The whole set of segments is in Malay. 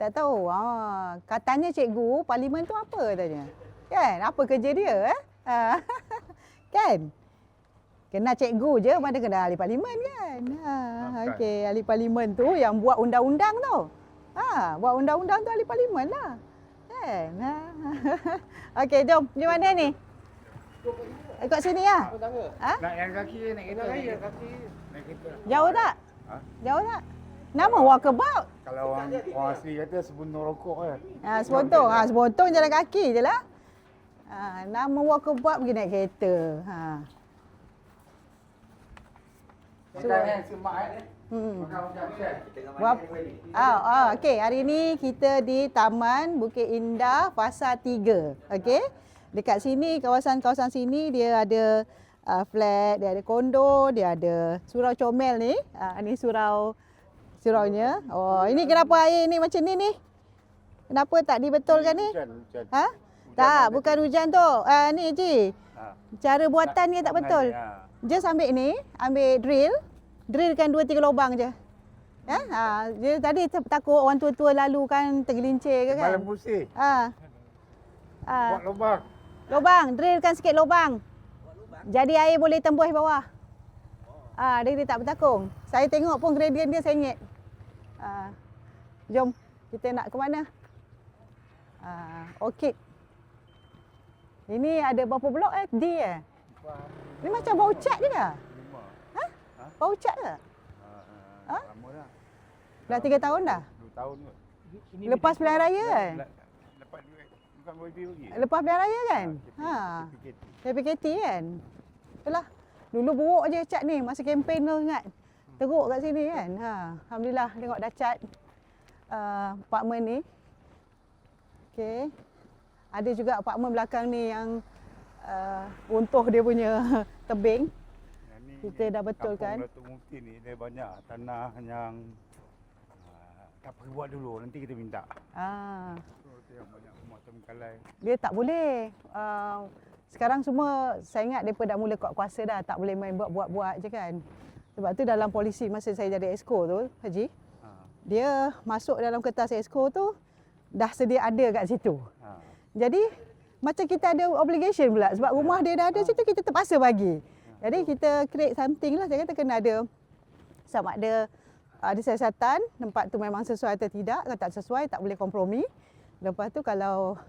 Tak tahu. Katanya cikgu, parlimen tu apa katanya? Kan? Apa kerja dia? Kan? Kena cikgu je, mana kena ahli parlimen kan? Okey, ahli parlimen tu yang buat undang-undang tu. Buat undang-undang tu ahli parlimen lah. Kan? Okey, jom. Di mana ni? Ikut sini lah. Nak yang kaki, naik kereta. Naik kereta. Jauh tak? Jauh tak? Nama walkabout. Kalau orang asli kata sebuntong rokok kan. Sebotong jalan kaki je lah. Nama walkabout pergi naik kereta. Okey, hari ni kita di Taman Bukit Indah Fasa 3. Okey. Dekat sini, kawasan-kawasan sini dia ada flat, dia ada kondo, dia ada surau comel ni. Ni suraunya. Ini kenapa air ni macam ni ni? Kenapa tak dibetulkan ni? Hujan. Tak, bukan hujan tu. Ni Ji. Cara buatan dia tak betul. Just ambil ni, ambil drillkan 2-3 lubang je. Dia tadi takut orang tua-tua lalu kan tergelincir ke kan? Malam pusing. Buat Lubang, drillkan sikit lubang. Jadi air boleh tembus bawah. Dia tak bertakung. Saya tengok pun gradient dia sengit. Jom, kita nak ke mana? Orchid. Ini ada berapa blok D Ni macam bau cat je ke? Bau cat ke? Lama dah. Dah 3 tahun dah? 2 tahun kot. Lepas pilihan raya kan? Lepas duit, bukan BB lagi. Lepas pilihan raya kan? PKT kan? Itulah. Dulu buruk je cat ni masa kempen tu ingat. Teruk kat sini kan? Alhamdulillah tengok dah cat apartmen ni. Okey. Ada juga apartmen belakang ni yang runtuh dia punya tebing. Kita dah betulkan. Kampung Datuk Mufti ni dia banyak tanah yang tak perlu buat dulu, nanti kita minta. So yang banyak rumah terbengkalai. Dia tak boleh. Sekarang semua saya ingat mereka dah mula kuasa dah, tak boleh main buat-buat je kan. Sebab tu dalam polisi masa saya jadi exco tu, Haji, dia masuk dalam kertas exco tu dah sedia ada kat situ. Jadi macam kita ada obligation pula sebab rumah dia dah ada situ, kita terpaksa bagi. Jadi kita create something lah, saya kata kena ada sama ada siasatan, tempat tu memang sesuai atau tidak. Kalau tak sesuai tak boleh kompromi. Lepas tu kalau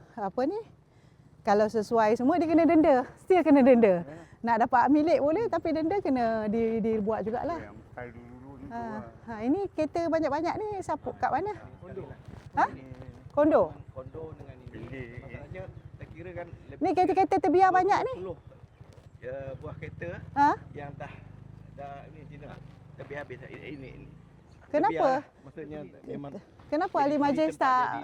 kalau sesuai semua dia kena denda, still kena denda. Nak dapat milik boleh tapi denda kena dibuat jugalah. Yang style dulu ni Ini kereta banyak-banyak ni siapa kat mana? Kondo. Kondo. Kondo dengan ini. Masalahnya saya kira kan Ni kereta-kereta terbiar banyak ni. 10 buah kereta yang dah ni Cina. Tapi habis ini. Kenapa? Maksudnya memang Kenapa ahli majlis tak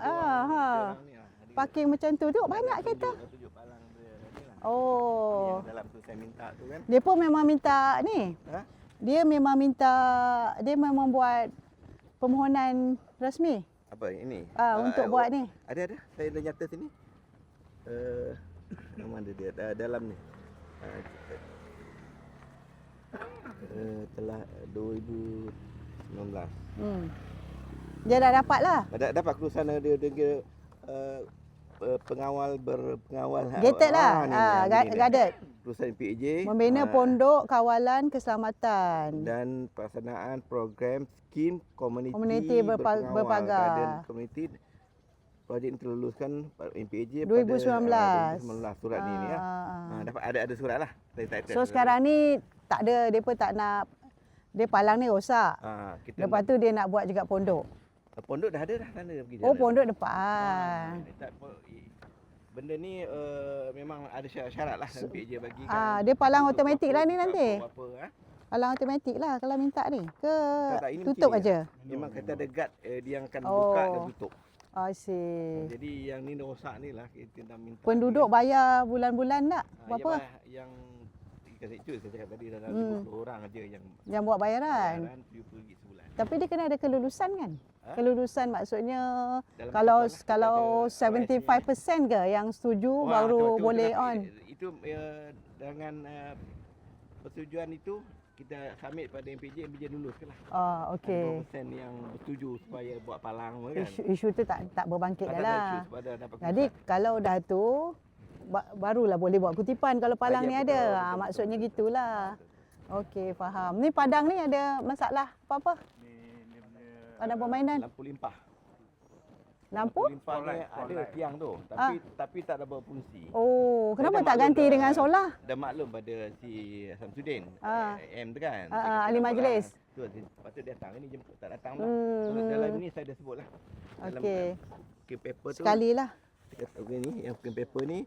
parking macam tu? Tengok banyak kereta. Tunjuk palang dia lah. Oh. Yang dalam tu saya minta tu kan. Dia pun memang minta ni. Dia memang buat permohonan rasmi. Apa ini? Untuk buat ni. Ada. Saya dah nyata sini. Mana dia? Dalam ni. Telah 2019. Dia dah dapat lah. Dapat kelulusan dia pengawal Gated lah. Guarded. Kelulusan PAJ. Membina pondok kawalan keselamatan. Dan pelaksanaan program skim Komuniti berpagar. Dan komuniti projek ini terluluskan MPAJ 2019. 2019 surat ni ya. Dapat ada surat lah. So sekarang ni tak ada, depa tak nak, dia palang ni rosak. Lepas tu dia nak buat juga pondok. Pondok dah ada dah sana pergi jalan. Pondok depan. Benda ni memang ada syarat lah MPAJ bagi kan. Dia palang automatik lah ni nanti. Palang automatik lah kalau minta ni. Ke tutup aja. Memang kata ada guard dia akan buka dan tutup. I see. Jadi yang ni rosak ni lah kita dah minta. Penduduk bayar bulan-bulan tak? Berapa? Yang saya cakap tadi dalam 50 orang aja yang buat bayaran. RM70 sebulan. Tapi dia kena ada kelulusan kan? Kelulusan maksudnya dalam kalau 75% ke yang setuju baru boleh on. Itu dengan persetujuan itu kita submit pada MPJ luluskan lah. Okey. 2% yang bersetuju supaya buat palang kan. Isu tu tak berbangkit dah lah. Dapat Jadi kalau dah tu barulah boleh buat kutipan kalau palang ni Ya, ada. betul. Maksudnya gitulah. Okey, faham. Ni padang ni ada masalah apa-apa? Dia punya Padang permainan. lampu limpah. Lampu? Limpah ni ada Spotlight. tiang tu, tapi tak ada berfungsi. Oh, kenapa Dia dah tak maklum ganti dah- dengan solar? Dah maklum pada si Samsudin, M tu kan. Ah, Dia kata ahli nak majlis. palang. Tu patut dia datang ni jemput tak datang pula. Hmm. Dalam ni saya dah sebut lah. Dalam Okey. working paper tu. Sekali lah. Dia kata ni yang working paper ni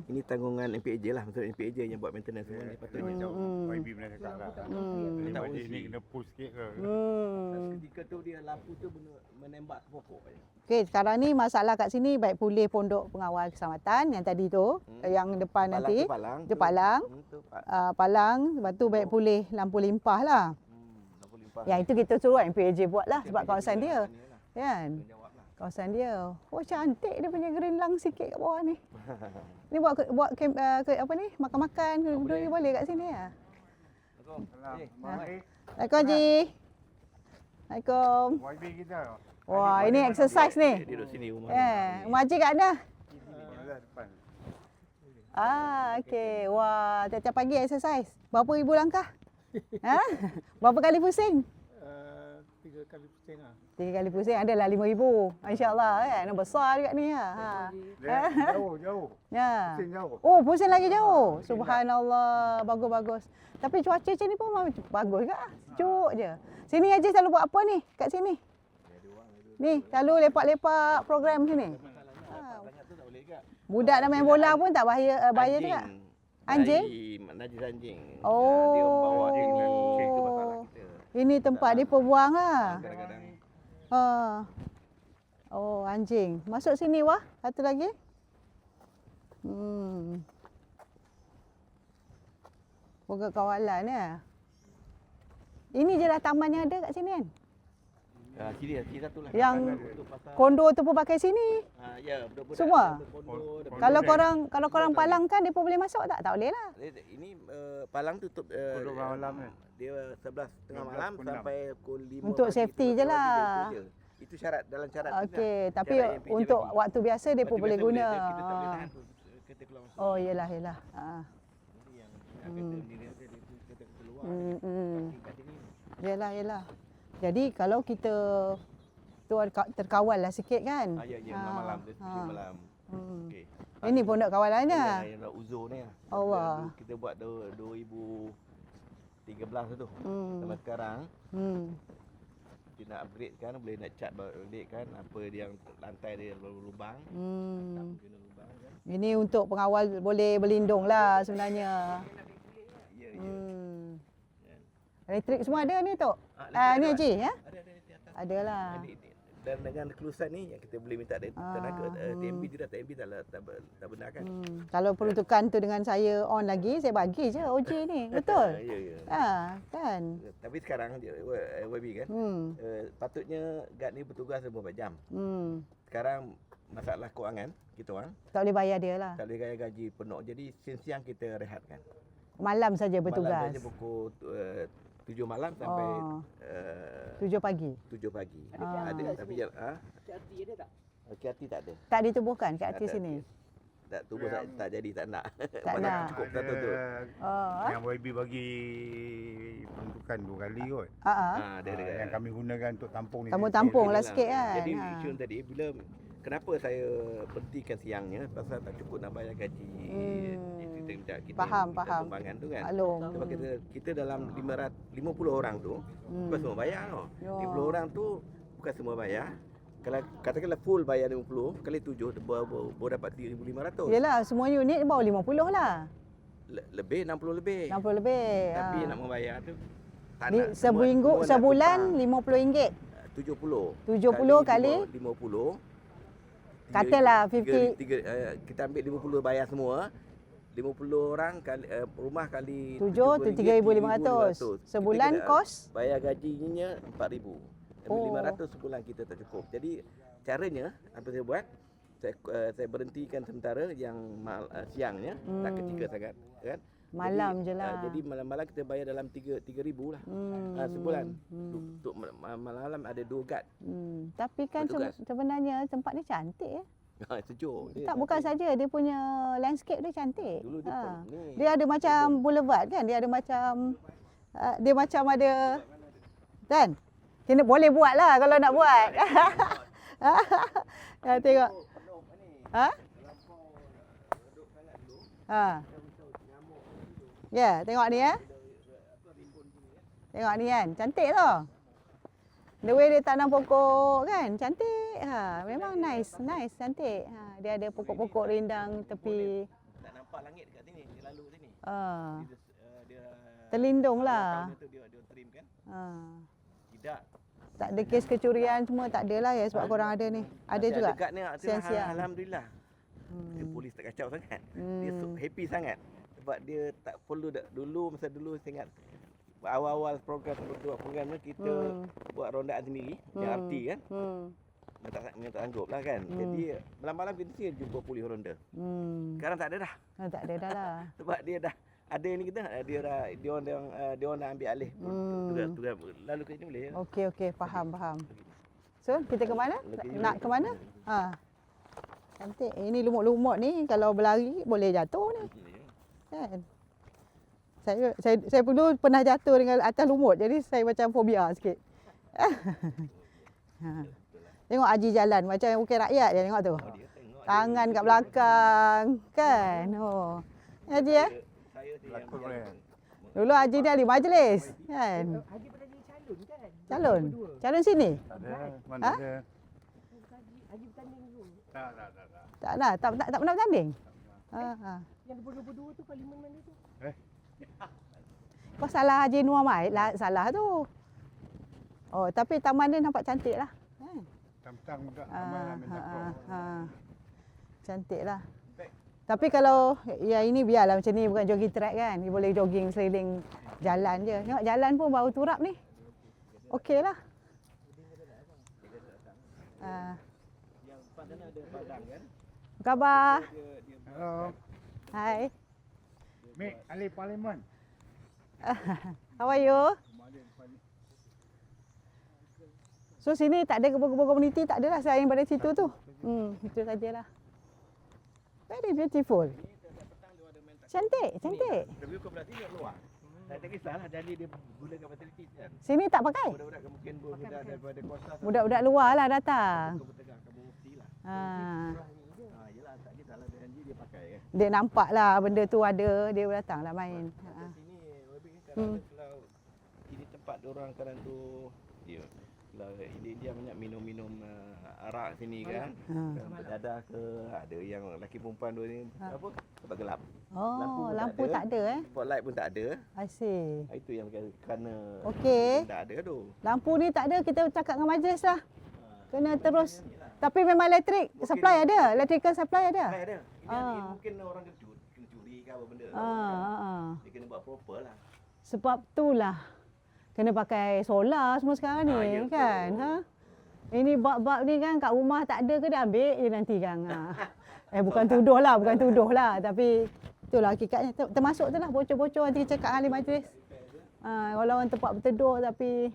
ini tanggungan MPJ lah. Maksudnya MPJ yang buat maintenance semua ni patutnya. YB pernah cakap lah. Jadi Tak majlis urus. ni kena push sikit ke. Ketika tu dia lampu tu menembak ke pokok je. Okey, sekarang ni masalah kat sini baik pulih pondok pengawal keselamatan yang tadi tu, yang depan Palang nanti. tu palang. Dia palang. Tu Palang, lepas tu baik pulih lampu limpah lah. lampu limpah. Yang itu kita suruh MPAJ buat lah sebab MPJ kawasan lah, dia. ni lah. Kan? Jawab lah. Kawasan dia. Oh cantik dia punya green lung sikit kat bawah ni. Ni buat apa ni? Makan-makan, duduk ni boleh kat sini ya. Assalamualaikum Haji. Assalamualaikum. YB kita. Wah, ini exercise ni. Dia duduk sini rumah. Rumah Haji kat mana? Depan. Okey. Wah, tiap-tiap pagi exercise. Berapa ribu langkah? Ha? Berapa kali pusing? 3 kali pusing lah. 3 kali pusing adalah 5,000. Masya-Allah kan. Besar juga ni ya. Jauh. Ya. Pusing jauh. Oh, pusing lagi jauh. Subhanallah. Bagus-bagus. Tapi cuaca macam ni pun bagus juga. Sejuk je. Sini Haji selalu buat apa ni? Kat sini. Ni, selalu lepak-lepak program sini. Banyak tu tak boleh juga. Budak nak main bola pun tak bahaya juga. Anjing? Najis anjing. Oh. Dia bawa dia ni. Itu masalah kita. Ini tempat dia perbuang lah. Kadang-kadang. Oh, anjing. Masuk sini wah. Satu lagi. Program kawalan ya. Ini je lah taman yang ada kat sini kan? Sini satu lah. Yang Untuk pasal- kondo tu pun pakai sini. Ya, budak-budak Semua? ada kondo, ada Kalau pondok. korang palang kan dia pun boleh masuk tak? Tak boleh lah. Ini palang tutup Pukul malam kan? dia 11:30 malam 12.06. sampai pukul 5 Untuk pagi, safety tu je bagi lah. dia tu je. Itu syarat dalam syarat kita. Okey, tapi Syarat MPJ untuk bagi. waktu biasa dia pun Waktu boleh biasa guna. Kita tak boleh tahan tu kereta keluar masuk. Oh, yelah. Ini yang kereta sendiri ada dia kereta keluar. Kat sini. Yelah. Jadi kalau kita tu terkawal lah sikit kan? Ya, malam tu malam. Okey. Ini pondok kawalannya. Yang uzur ni. Allah. Kita buat 2013 tu. Sampai sekarang kita nak upgrade kan, boleh nak cat balik kan apa yang lantai dia berlubang. Tak guna lubang kan. Ini untuk pengawal boleh berlindung lah sebenarnya. Ya. Elektrik semua ada ni Tok? elektrik Ni ada. Haji ya? Ada di atas. Adalah. Dan dengan kelulusan ni yang kita boleh minta dari tenaga TMB tidak TMB tak benarkan. Kalau peruntukan tu dengan saya on lagi, saya bagi je OJ ni. Betul? Ya. Kan? Tapi sekarang YB kan patutnya guard ni bertugas 24 jam. Sekarang masalah kewangan kita orang Tak boleh bayar dia lah. tak boleh gaya gaji penuh. Jadi siang-siang kita rehatkan. Malam saja Malam bertugas. saja pukul 7 malam sampai 7 pagi. 7 pagi. Ada tapi KRT ada tak? KRT tak ada. Tak ditubuhkan kat artis Tak, sini. Tak tubuh tak jadi tak nak. Tak nak. Cukup satu tu. Yang YB bagi peruntukan 2 kali kot. Dia ada. Yang kami gunakan untuk tampung ni. Tampung lah sikit kan. Jadi isu tadi bila kenapa saya berhentikan siangnya pasal tak cukup nak bayar gaji kita Faham. sumbangan tu kan. Maklum. Sebab kita dalam 50 orang tu bukan semua bayar tau. 50 orang tu bukan semua bayar. Kalau katakanlah full bayar 50 kali 7 baru dapat 3,500. Yelah, semua unit baru 50 lah. Lebih 60 lebih. 60 lebih. Tapi nak membayar tu tak Ni nak. sebulan RM50. 70 kali 50. Katalah 50. Kita ambil 50 bayar semua. 50 orang kali rumah kali 7 tu 3,500. Sebulan kos bayar gajinya 4,000. Oh. 500 sebulan kita tak cukup. Jadi caranya apa saya buat? Saya berhentikan sementara yang siangnya tak ketika sangat kan. Malam je lah. Jadi malam-malam kita bayar dalam 3,000 lah. Sebulan. Untuk malam ada 2 guard. Tapi kan Bertugas. sebenarnya tempat ni cantik ya. Sejuk. Tak, bukan saja dia punya landscape dia cantik. Dulu dia ni. Dia ada macam boulevard kan, dia ada macam ada kan. Kena boleh buat lah kalau nak buat. Tengok. Ha? Ya, tengok ni ya. Tengok ni kan, cantik tau. The way dia tanam pokok kan, cantik. Memang nice, cantik. Dia ada pokok-pokok rindang tepi. Tak nampak langit dekat sini, dia lalu sini. Dia Terlindung lah. Dia trim kan? Tidak. Tak ada kes kecurian semua, tak ada lah ya sebab korang ada ni. Ada Masih juga. Dekat ni, Siang-siang. alhamdulillah. Dia polis tak kacau sangat. Dia happy sangat. Sebab dia tak perlu masa dulu saya ingat awal-awal program ni kita buat rondaan sendiri, RT kan. Memang tak sanggup lah kan. Jadi malam-malam kita mesti jumpa polis ronda. Sekarang tak ada dah. Tak ada dah lah. Sebab dia dah ada ni kita, dia orang dah ambil alih tugas lalu ke sini boleh. Okey, faham. So, kita ke mana? Nak ke mana? Cantik. Ini lumut-lumut ni kalau berlari boleh jatuh ni. Kan? Saya dulu pernah jatuh dengan atas lumut, jadi saya macam fobia sikit. Tengok Haji jalan macam bukan rakyat dia tengok tu. Tangan kat belakang kan. Haji Dulu Haji ni ahli majlis kan. Haji pernah jadi calon kan? Calon sini? Tak ada. Mana ada? Haji bertanding dulu. Tak pernah bertanding. Yang berdua-berdua tu parlimen mana tu? Kau salah Haji Nur Mai, salah tu. Oh, tapi taman dia nampak cantik lah. Tang-tang juga ramai lah minta kau. Cantik lah. Tapi kalau yang ini biarlah macam ni, bukan jogging track kan. Dia boleh jogging seliling jalan je. Tengok jalan pun bau turap ni. Okey lah. Yang depan sana ada padang kan. Apa khabar? Hello. Hai. Mek, ahli parlimen. How are you? So sini tak ada kebun-kebun komuniti, tak ada lah selain pada situ tu. Itu sajalah. Very beautiful. Cantik. Tapi kau belah sini luar. Tak kisahlah jadi dia gunakan fasiliti kan. Sini tak pakai? Budak-budak mungkin budak daripada kota. Budak-budak luar lah datang. Kau bertengah kamu mesti lah. Yelah tak kisahlah janji dia pakai kan. Dia nampak lah benda tu ada, dia datang lah main. Sini lebih kalau ini tempat orang kadang tu kalau India banyak minum arak sini kan. Berdadah ke ada yang lelaki perempuan dua ni apa sebab gelap. Lampu tak ada Spotlight pun tak ada. I see. Itu yang kerana Okey. tak ada tu. Lampu ni tak ada, kita cakap dengan majlis lah. Kena terus. Tapi memang elektrik supply ada, electrical supply ada. Ada. Ini mungkin orang kena curi ke apa benda. Dia kena buat proper lah. Sebab itulah kena pakai solar semua sekarang ni kan. Ini bab-bab ni kan kat rumah tak ada ke dia ambil je nanti kan. Bukan tuduh lah tapi itulah hakikatnya. Termasuk tu lah bocor-bocor nanti cakap ahli majlis. Walau orang tempat berteduh tapi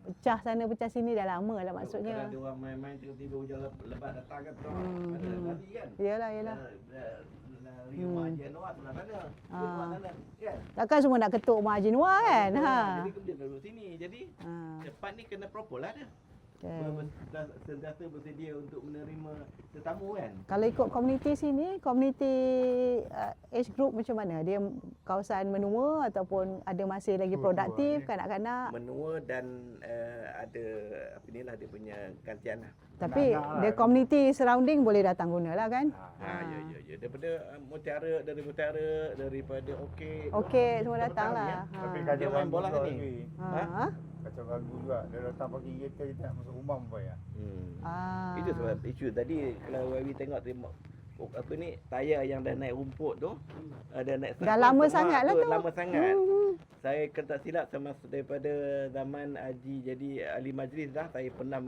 pecah sana pecah sini dah lama lah maksudnya. Kalau ada orang main-main tiba-tiba hujan lebat datang kan tu. Ada lari kan. Yalah. Rumah Haji Anwar sebelah sana. Sebelah sana kan. Takkan semua nak ketuk rumah Haji Anwar kan. Jadi kemudian duduk sini. Jadi tempat ni kena proper lah dia. Sentiasa bersedia untuk menerima tetamu kan. Kalau ikut komuniti sini, komuniti age group macam mana? Dia kawasan menua ataupun ada masih lagi produktif kanak-kanak? Menua dan ada apa inilah dia punya gantian lah. Tapi dia community surrounding boleh datang guna lah kan? Ya. Daripada Mutiara, daripada Okey, semua datang lah. Tapi Dia kacau main ganggu bola juga ni. lagi. Kacau ganggu juga. Dia datang pagi kereta kita nak masuk rumah pun payah. Itu sebab isu tadi kalau Wawi tengok apa ni tayar yang dah naik rumput tu dah naik Dah lama sangat lah tu. Lama sangat. Saya kena tak silap daripada zaman Haji jadi ahli majlis dah saya pernah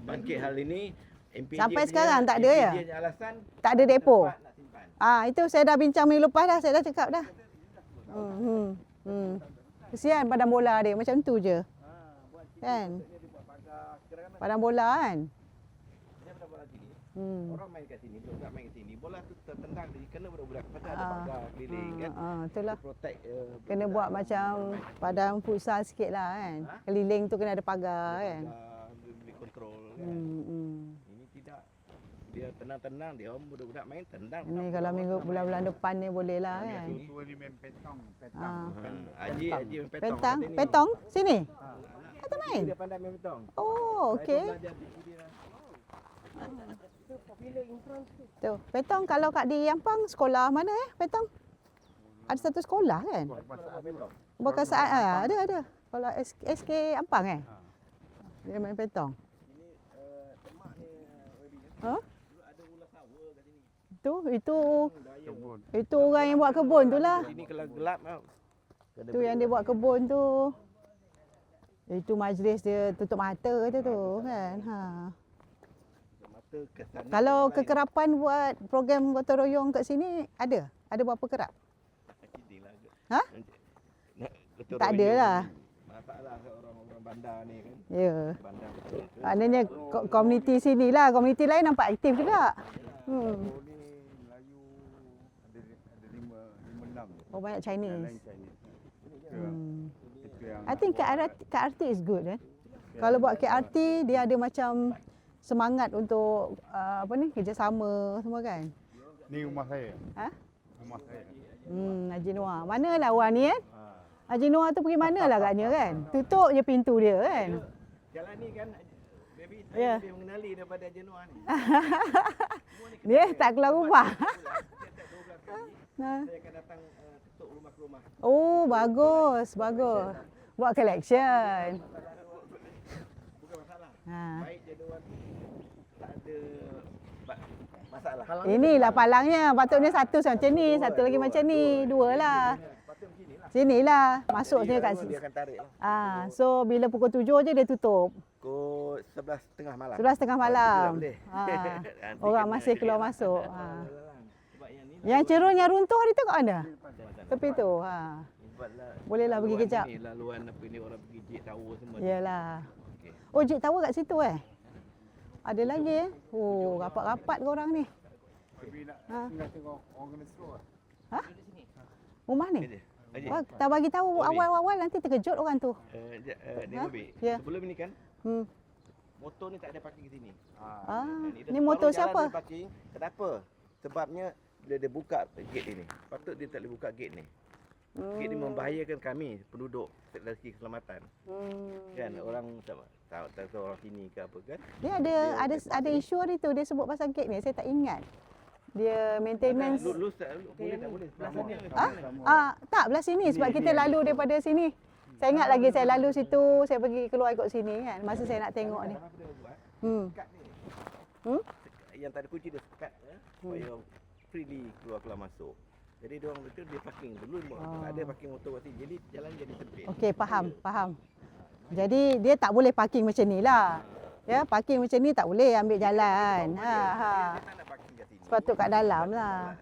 bangkit hal ini. MPJ Sampai sekarang tak ada ya? MPJ alasan Tak ada depo? nak simpan. Itu saya dah bincang minggu lepas dah, saya dah cakap dah. Kesian padang bola dia macam tu je. Kan? Padang bola kan? Dia pada bola sini. Hmm. Orang main kat sini, budak main kat sini. Bola tu tertendang dia kena budak-budak pasal ada pagar keliling kan. Itulah. Protect Kena buat macam padang futsal sikit lah kan. Keliling tu kena ada pagar kan. Boleh kontrol kan. Ini tidak. Dia tenang-tenang, dia orang budak-budak main tendang. Ni kalau minggu bulan-bulan depan ni boleh lah kan. Tua ni main petang. Haji main petong. Petang? kat sini. Petong? Sini? Kata Itu main? dia pandai main petong. Oh, okey. Saya tu belajar di sini lah. Tu, petong kalau kat di Yampang sekolah mana Petong? Ada satu sekolah kan? Bukan saat ada. Sekolah SK Ampang Dia main petong. Ini temak ni Ha? dulu ada ulas sawa kat sini. Itu orang yang buat kebun tu lah. Ini kalau gelap tau. Tu yang dia buat kebun tu. Itu majlis dia tutup mata kata tu kan. Mata ke sana. Kalau kekerapan buat program gotong royong kat sini ada? Ada berapa kerap? Lah. Ha? Tak ada lah. Masalah kat orang-orang bandar ni kan. Ya. Bandar betul. Maknanya komuniti sini lah. Komuniti lain nampak aktif juga. Oh ni Melayu ada 5-6 je. Oh banyak Yang Chinese. lain Chinese. Itu yang I think KRT is good Kalau buat KRT dia ada macam semangat untuk kerjasama semua kan. ni rumah saya. Ha? Rumah saya. Haji Noah. Manalah orang ni kan? Haji Noah tu pergi mana lah agaknya kan? Tutup je pintu dia kan? Jalan ni kan baby Ya. saya lebih mengenali daripada Januar ni. Dia tak keluar rumah. Setiap 12 kali Nah. saya akan datang ketuk rumah ke rumah. Oh bagus. Buat collection. Bukan masalah. Ha. Baik Januar ni tak ada masalah. Inilah palangnya. Patutnya satu macam ni, satu lagi macam ni. Dua lah. Patut begini lah. Sinilah. Masuknya kat Dia sini. akan tarik lah. So bila pukul 7 je dia tutup. Pukul 11.30 malam. 11.30 malam. Boleh. Ha. Orang masih keluar masuk. Sebab yang ni Yang cerun yang runtuh hari tu kat mana? macam-macam. Tepi tu. Sebablah Bolehlah pergi laluan kejap. Ni, laluan apa ni orang pergi Jek Tower semua. Yalah. Okey. Oh, Jek Tower kat situ Ada lagi Oh, rapat-rapat korang ni. Tapi nak tengok orang kena stroke. Rumah ni? Kerja. Haji. Wah, tak bagi tahu awal-awal nanti terkejut orang tu. Dia ambil. Ya. Sebelum ni kan Hmm. motor ni tak ada parking di sini. Dia Ni separuh motor jalan siapa? dia Parking. Kenapa? Sebabnya bila dia buka gate ini. Patut dia tak boleh buka gate ni. Gate ni membahayakan kami penduduk dari segi keselamatan. Kan orang tak tahu orang sini ke apa kan. Dia ada isu hari tu dia sebut pasal gate ni. Saya tak ingat. Dia maintenance. Boleh tak boleh. Sebelah sana. Tak belah sini sebab kita lalu daripada sini. Saya ingat lagi saya lalu situ, saya pergi keluar ikut sini kan. Masa saya nak tengok ni. Apa dia buat? Hmm. Sekat ni. Hmm? Yang tak ada kunci dia sekat supaya freely keluar masuk. Jadi dia orang betul dia parking dulu tak ada parking motor kat sini. Jadi jalan jadi sempit. Okey, faham. Jadi dia tak boleh parking macam ni lah. Ya, parking macam ni tak boleh ambil jalan. Dia tak nak parking kat sini. Sepatut kat dalam lah.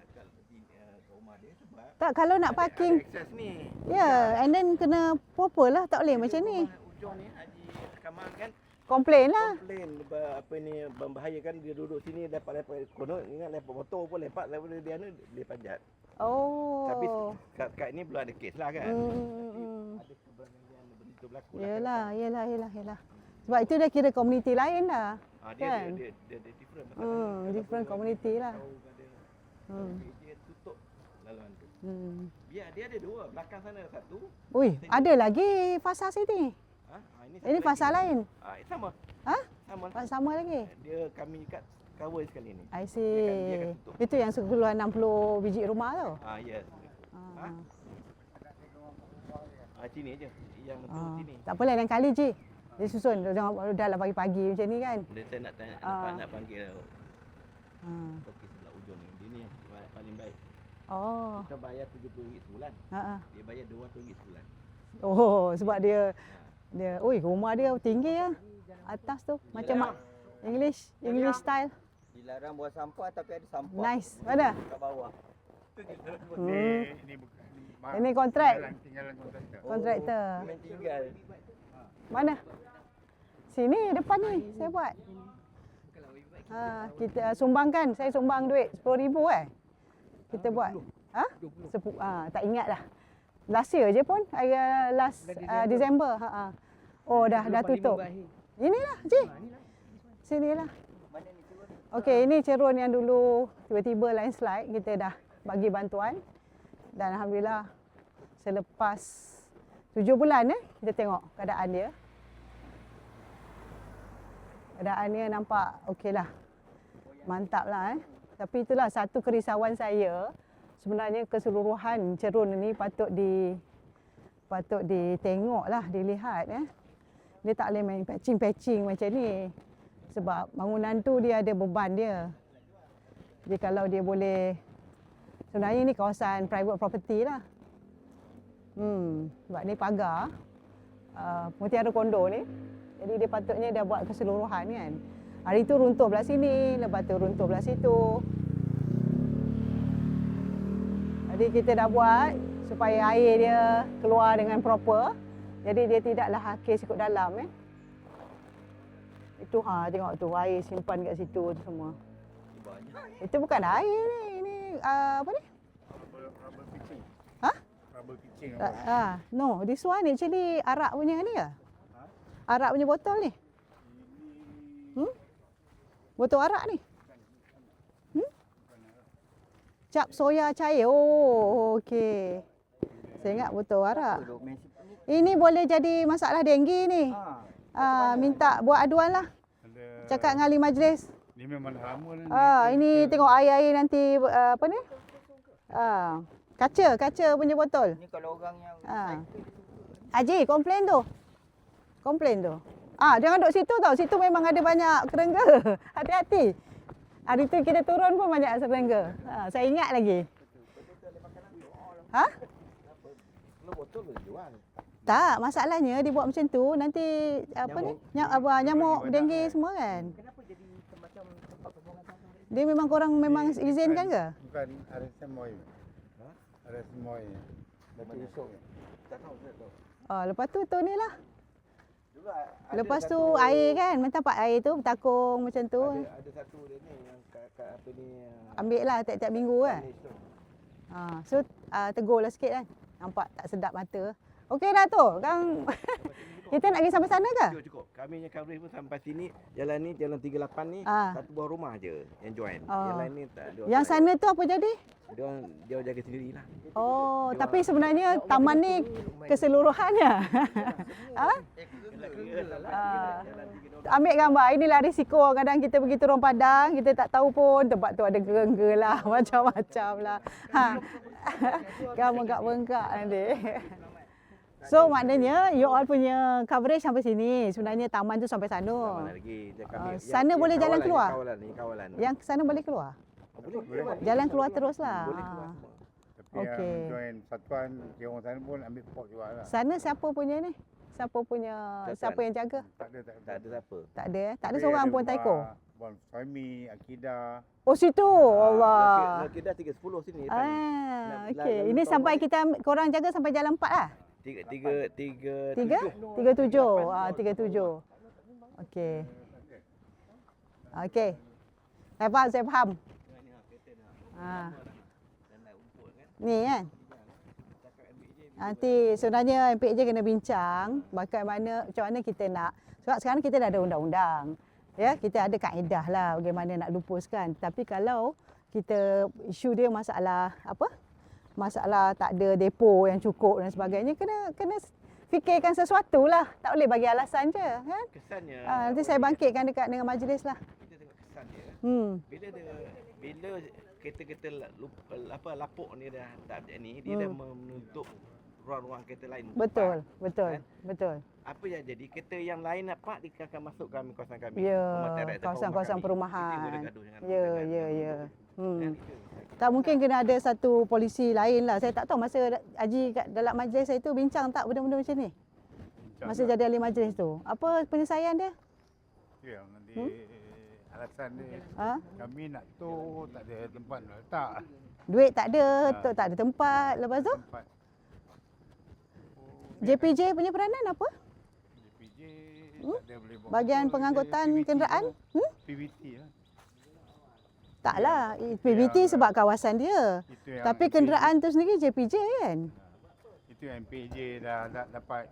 Rumah dia sebab Tak, kalau nak parking, ada akses ni. ya, and then kena proper lah. Tak boleh macam ni. Ujung ni Haji Kamal kan Komplain lah. komplain apa ni membahayakan dia duduk sini dapat konon ingat lepak motor pun lepak daripada dia ni dia panjat. Oh. Tapi kat ni belum ada kes lah kan. Ada keberanian begitu berlaku lah. Yelah. Sebab itu dia kira komuniti lain dah. Dia different. Different community lah. Dia tutup laluan tu. Biar dia ada dua, belakang sana ada satu. Ui, ada lagi fasa sini. Ini fasa lain. Sama. Ha? Sama. Sama lagi. Dia kami kat cover sekali ni. I Dia see. akan tutup. Itu yang sekeluar 60 biji rumah tu. Yes. Sini aja. Yang tu sini. Tak apalah lain kali je. Dia susun dah lah pagi-pagi macam ni kan. Dia saya nak tanya nak panggil okey sebelah ujung ni. Dia ni yang paling baik. Oh. Kita bayar RM70 sebulan. Dia bayar RM200 sebulan. Oh, sebab dia rumah dia tinggi ya. Atas tu macam English style. Dilarang buang sampah tapi ada sampah. Nice. Mana? Kat bawah. Ini kontrak. Tinggalan kontraktor. Kontraktor. Main tinggal. Mana? Sini depan ni saya buat. Kita sumbangkan. Saya sumbang duit 10,000 Kita buat. Tak ingat dah. Last year je pun. Last Disember. Oh dah tutup. Inilah, Cik. Sinilah. Okey, ini cerun yang dulu tiba-tiba landslide. Kita dah bagi bantuan. Dan alhamdulillah selepas 7 bulan kita tengok keadaan dia. Keadaan dia nampak okeylah. Mantaplah Tapi itulah satu kerisauan saya. Sebenarnya keseluruhan cerun ini patut ditengoklah, dilihat Dia tak boleh main patching macam ni. Sebab bangunan tu dia ada beban dia. Jadi kalau dia boleh, sebenarnya ni kawasan private property lah. Sebab ni pagar Mutiara Kondo ni. Jadi dia patutnya dia buat keseluruhan kan. Hari tu runtuh belah sini, lepas tu runtuh belah situ. Jadi kita dah buat supaya air dia keluar dengan proper. Jadi dia tidaklah hakis ikut dalam Itu tengok tu air simpan kat situ tu semua. Itu bukan air ni. Ini apa ni? Rubber pitching. Rubber pitching. No, this one actually arak punya ni ke? Arak punya botol ni. Botol arak ni. Cap soya cair. Oh, okey. Saya ingat botol arak. Ini boleh jadi masalah denggi ni. Minta buat aduan lah. Cakap dengan ahli majlis. Ni memang dah lama dah. Ini tengok air-air nanti apa ni? Kaca punya botol. Ni kalau orang yang Haji, komplain tu. Jangan duduk situ tau. Situ memang ada banyak kerengga. Hati-hati. Hari tu kita turun pun banyak serangga. Saya ingat lagi. Botol boleh jual. Tak, masalahnya dia buat macam tu nanti nyamuk denggi semua kan. Kenapa jadi macam tempat pembuangan sampah? Dia memang korang memang izinkan ke? Bukan RSMOI. RSMOI. Datuk Yusof. Tak tahu, tak tahu. Lepas tu ni lah. Dulu ada Lepas tu satu- air kan, tempat air tu bertakung macam tu. Ada satu dia ni yang kat apa ni. Ambil lah tiap-tiap minggu kan. So tegurlah sikit kan. Nampak tak sedap mata. Okey dah tu. Kang kita nak pergi sampai sana ke? Cukup. Kami yang coverage pun sampai sini. Jalan ni, jalan 38 ni, satu buah rumah je yang join. Yang lain ni tak ada. Yang sana tu apa jadi? Dia jaga sendirilah. Oh, tapi sebenarnya taman ni keseluruhannya. Ambil gambar. Inilah risiko kadang kita pergi turun padang, kita tak tahu pun tempat tu ada gerengga lah, macam-macam lah. Bengkak-bengkak nanti. So maknanya you all punya coverage sampai sini. Sebenarnya taman tu sampai sana. Sana boleh jalan keluar? Kawalan. Yang sana boleh keluar? Boleh. Jalan keluar terus lah. Boleh keluar semua. Tapi yang join satuan, dia orang sana pun ambil port juga lah. Sana siapa punya ni? Siapa yang jaga? Tak ada. Tak ada siapa. Tak ada Tak ada seorang pun taiko. Bon Suami, Akidah. Oh situ. Allah. Kita dah 310 sini. Okey. Ini sampai korang jaga sampai jalan 4 lah. 37. 37. 37. Okey. Okey. Saya faham. Ni kan. Nanti sebenarnya MPJ kena bincang macam mana kita nak. Sebab sekarang kita dah ada undang-undang. Ya, kita ada kaedah lah bagaimana nak lupuskan. Tapi kalau kita isu dia masalah apa? Masalah tak ada depo yang cukup dan sebagainya, kena fikirkan sesuatu lah. Tak boleh bagi alasan je, kan? Kesannya. Nanti saya bangkitkan dekat dengan majlis lah. Kita tengok kesan dia. Bila kereta lapuk ni dah tak ada ni, dia dah menutup ruang-ruang kereta lain. Betul. Apa yang jadi? Kereta yang lain nampak dia akan masuk kawasan kami. Ya, kawasan-kawasan perumahan. Ya. Tak mungkin kena ada satu polisi lain lah. Saya tak tahu masa Haji kat dalam majlis saya tu bincang tak benda-benda macam ni? Masa jadi ahli majlis tu. Apa penyelesaian dia? Ya, nanti alasan dia Ha? kami nak tu tak ada tempat nak letak. Duit tak ada, tak ada tempat. Lepas tu Tempat. JPJ punya peranan apa? JPJ tak ada boleh buat. Bahagian apa, pengangkutan dia PVT kenderaan? lah. PVT lah. Taklah, PVT sebab kawasan dia. Itu yang Tapi MPJ. kenderaan tu sendiri JPJ kan? Itu yang MPJ dah dapat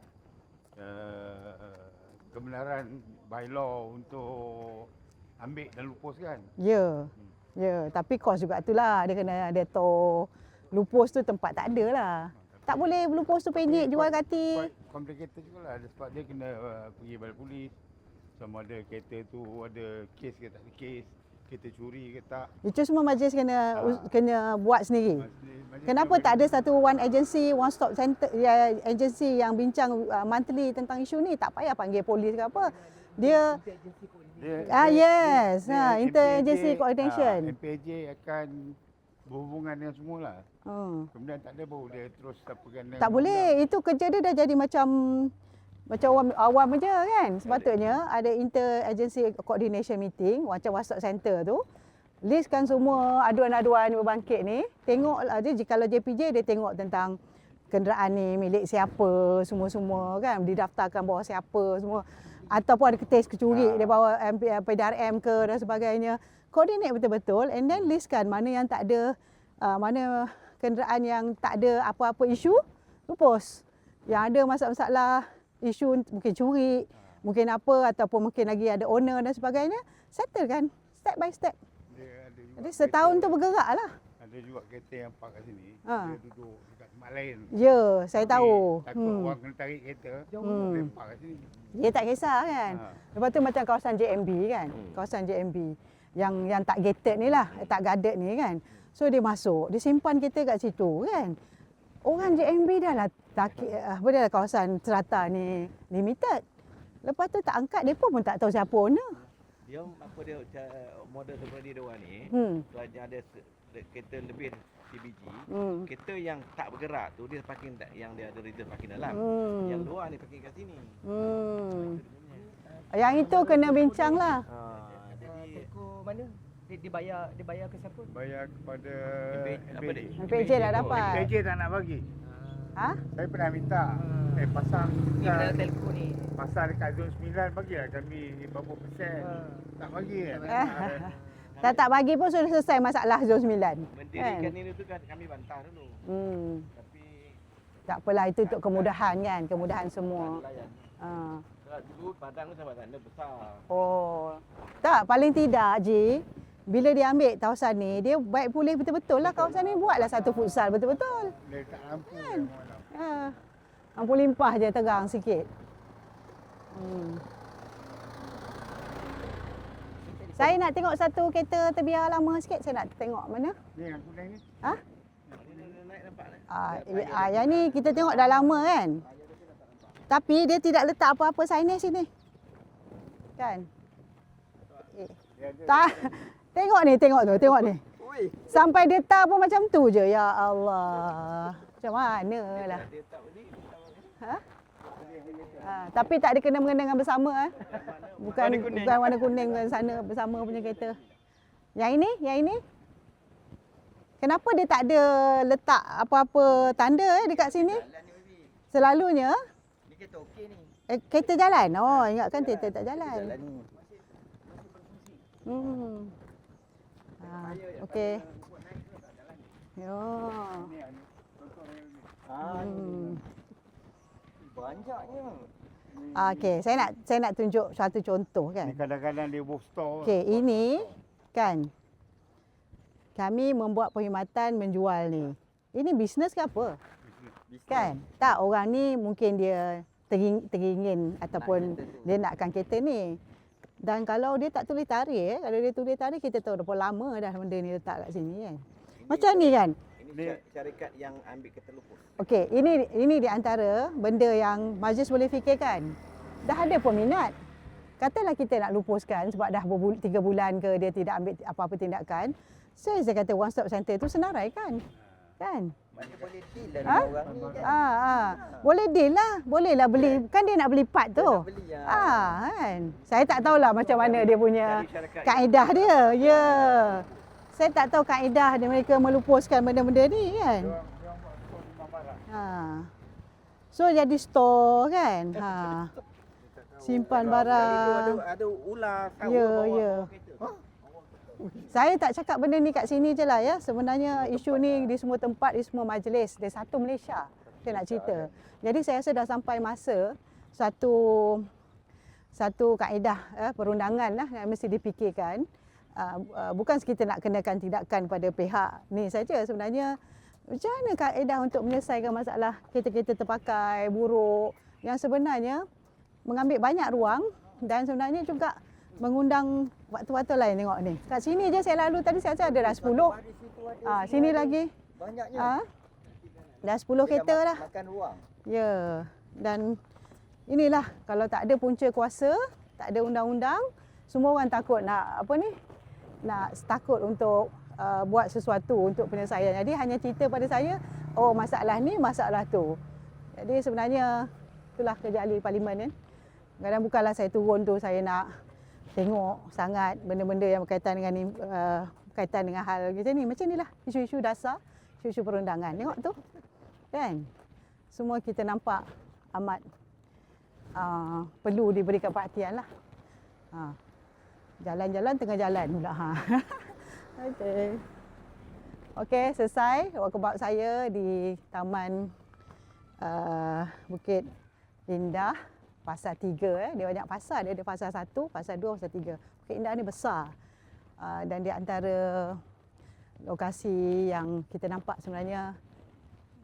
kebenaran bylaw untuk ambil dan lupuskan. Ya. Ya, tapi kos juga itulah. Dia kena ada tol. Lupus tu tempat tak ada lah. Tak boleh lupus tu pendek jual kati. Quite complicated jugalah sebab dia kena pergi balai polis. Sama ada kereta tu ada kes ke tak ada kes, kereta curi ke tak. Itu semua majlis kena buat sendiri. Majlis Kenapa tak ada satu one agency, one stop center, ya, agency yang bincang monthly tentang isu ni? Tak payah panggil polis ke apa. Dia yes, interagency coordination. MPJ akan berhubungan dengan semualah. Hmm. Kemudian tak ada baru dia terus tapakan dengan Tak boleh. Itu kerja dia dah jadi macam awam, awam aja kan. Sepatutnya ada interagency coordination meeting macam one stop center tu. Listkan semua aduan-aduan berbangkit ni. Tengoklah dia kalau JPJ dia tengok tentang kenderaan ni milik siapa semua-semua kan, didaftarkan bawah siapa semua. Ataupun ada kes kecuri dia bawa PDRM ke dan sebagainya. Coordinate betul-betul and then listkan mana yang tak ada mana kenderaan yang tak ada apa-apa isu, lupus. Yang ada masalah-masalah isu mungkin curi, mungkin apa ataupun mungkin lagi ada owner dan sebagainya, settle kan step by step. dia ada juga Jadi setahun tu bergerak lah. ada juga kereta yang park kat sini. Ha. Dia duduk dekat tempat lain. Ya, saya Tapi tahu. Takut orang kena tarik kereta, dia park kat sini. Dia tak kisah kan. Ha. Lepas tu macam kawasan JMB kan. Kawasan JMB yang tak gated ni lah, tak guarded ni kan. So dia masuk, dia simpan kereta kat situ kan. Orang JMB dah lah kawasan serata ni limited. Lepas tu tak angkat, depa pun tak tahu siapa owner. Dia apa dia model seperti dia orang ni. Kalau dia ada kereta lebih CBG, kereta yang tak bergerak tu dia parking yang dia ada reserve parking dalam. Yang luar ni parking kat sini. Yang itu kena bincang lah. Jadi Telco mana? Dibayar ke siapa? Bayar kepada apa dia? MPJ dah dapat. MPJ tak nak bagi. Ha? Saya pernah minta pasang Ni kena telco ni. pasang dekat zon 9 bagilah kami berapa persen. Tak bagi kan. Tak bagi pun sudah selesai masalah zon 9. Mendirikan ini tu kan kami bantah dulu. Tapi Tak apalah, itu untuk kemudahan kan, kemudahan semua. layan. Ha. Dulu padang tu sampai sana besar. Oh. Tak, paling tidak Ji, bila dia ambil kawasan ni, dia baik pulih betul-betul lah kawasan ni, buatlah satu futsal betul-betul. Letak lampu kan. Ha. Lampu limpah je terang sikit. Saya nak tengok satu kereta terbiar lama sikit, saya nak tengok mana? Ni yang kuning ni. Ha? Naik nampak Yang ni kita tengok dah lama kan? Tapi dia tidak letak apa-apa signage sini. Kan? Tak. Tengok ni. Sampai dia tar pun macam tu je. Ya Allah. Macam mana lah. Ha? Tapi tak ada kena-mengena dengan bersama. Bukan warna kuning dengan sana bersama punya kereta. Yang ini? Kenapa dia tak ada letak apa-apa tanda dekat sini? Selalunya Ni kereta okey ni. kereta jalan. Oh, ingatkan kereta tak jalan. Jalan ni. Okey. Yo. Banyaknya. Okey, saya nak tunjuk satu contoh Ni kan. kadang-kadang dia buat store. Okey, ini kan kami membuat perkhidmatan menjual ni. Ini bisnes ke apa? Kan? Tak, orang ni mungkin dia teringin ataupun dia nakkan kereta ni. Dan kalau dia tak tulis tarikh, kalau dia tulis tarikh kita tahu dah lama dah benda ni letak kat sini kan. Macam ni kan. Ini syarikat yang ambil kereta lupus. Okey, ini di antara benda yang majlis boleh fikirkan. Dah ada peminat. Katalah kita nak lupuskan sebab dah 3 bulan ke dia tidak ambil apa-apa tindakan. Saya kata one stop center tu senaraikan. Kan? Mana boleh deal lah Ha? dengan orang ni kan. Boleh deal lah. Boleh lah beli. Kan dia nak beli part tu. Dia nak beli, Kan. Saya tak tahulah macam mana dia punya Cari syarikat kaedah dia. Ya. Saya tak tahu kaedah dia mereka melupuskan benda-benda ni kan. Diorang buat store di Mambarang. So jadi store kan. Simpan Kalau barang. ada ular, sawa Ya, bawa ya. kereta. Saya tak cakap benda ni kat sini je lah ya. Sebenarnya isu ni di semua tempat, di semua majlis. Dia satu Malaysia. Saya nak cerita. Jadi saya rasa dah sampai masa satu kaedah perundangan lah yang mesti dipikirkan. Bukan sekita nak kenakan tindakan pada pihak ni saja. Sebenarnya macam mana kaedah untuk menyelesaikan masalah kereta-kereta terpakai, buruk yang sebenarnya mengambil banyak ruang dan sebenarnya juga mengundang waktu-waktu lain tengok ni. Kat sini je saya lalu tadi saya rasa ada dah 10. Di situ ada Sini lagi. banyaknya. Dah 10 kereta dah. Makan ruang. Ya. Dan inilah kalau tak ada punca kuasa, tak ada undang-undang, semua orang takut nak takut untuk buat sesuatu untuk penyelesaian. Jadi hanya cerita pada saya, oh masalah ni, masalah tu. Jadi sebenarnya itulah kerja ahli parlimen kan. Kadang bukanlah saya turun tu saya nak tengok sangat benda-benda yang berkaitan dengan hal macam ni. Macam inilah isu-isu dasar, isu-isu perundangan. Tengok tu. Kan? Semua kita nampak amat perlu diberikan perhatian lah. Jalan-jalan tengah jalan pula. Okey, selesai walkabout saya di Taman Bukit Indah, Pasar 3. Dia banyak pasar, dia ada pasar 1, pasar 2, pasar 3. Bukit Indah ni besar. Dan di antara lokasi yang kita nampak sebenarnya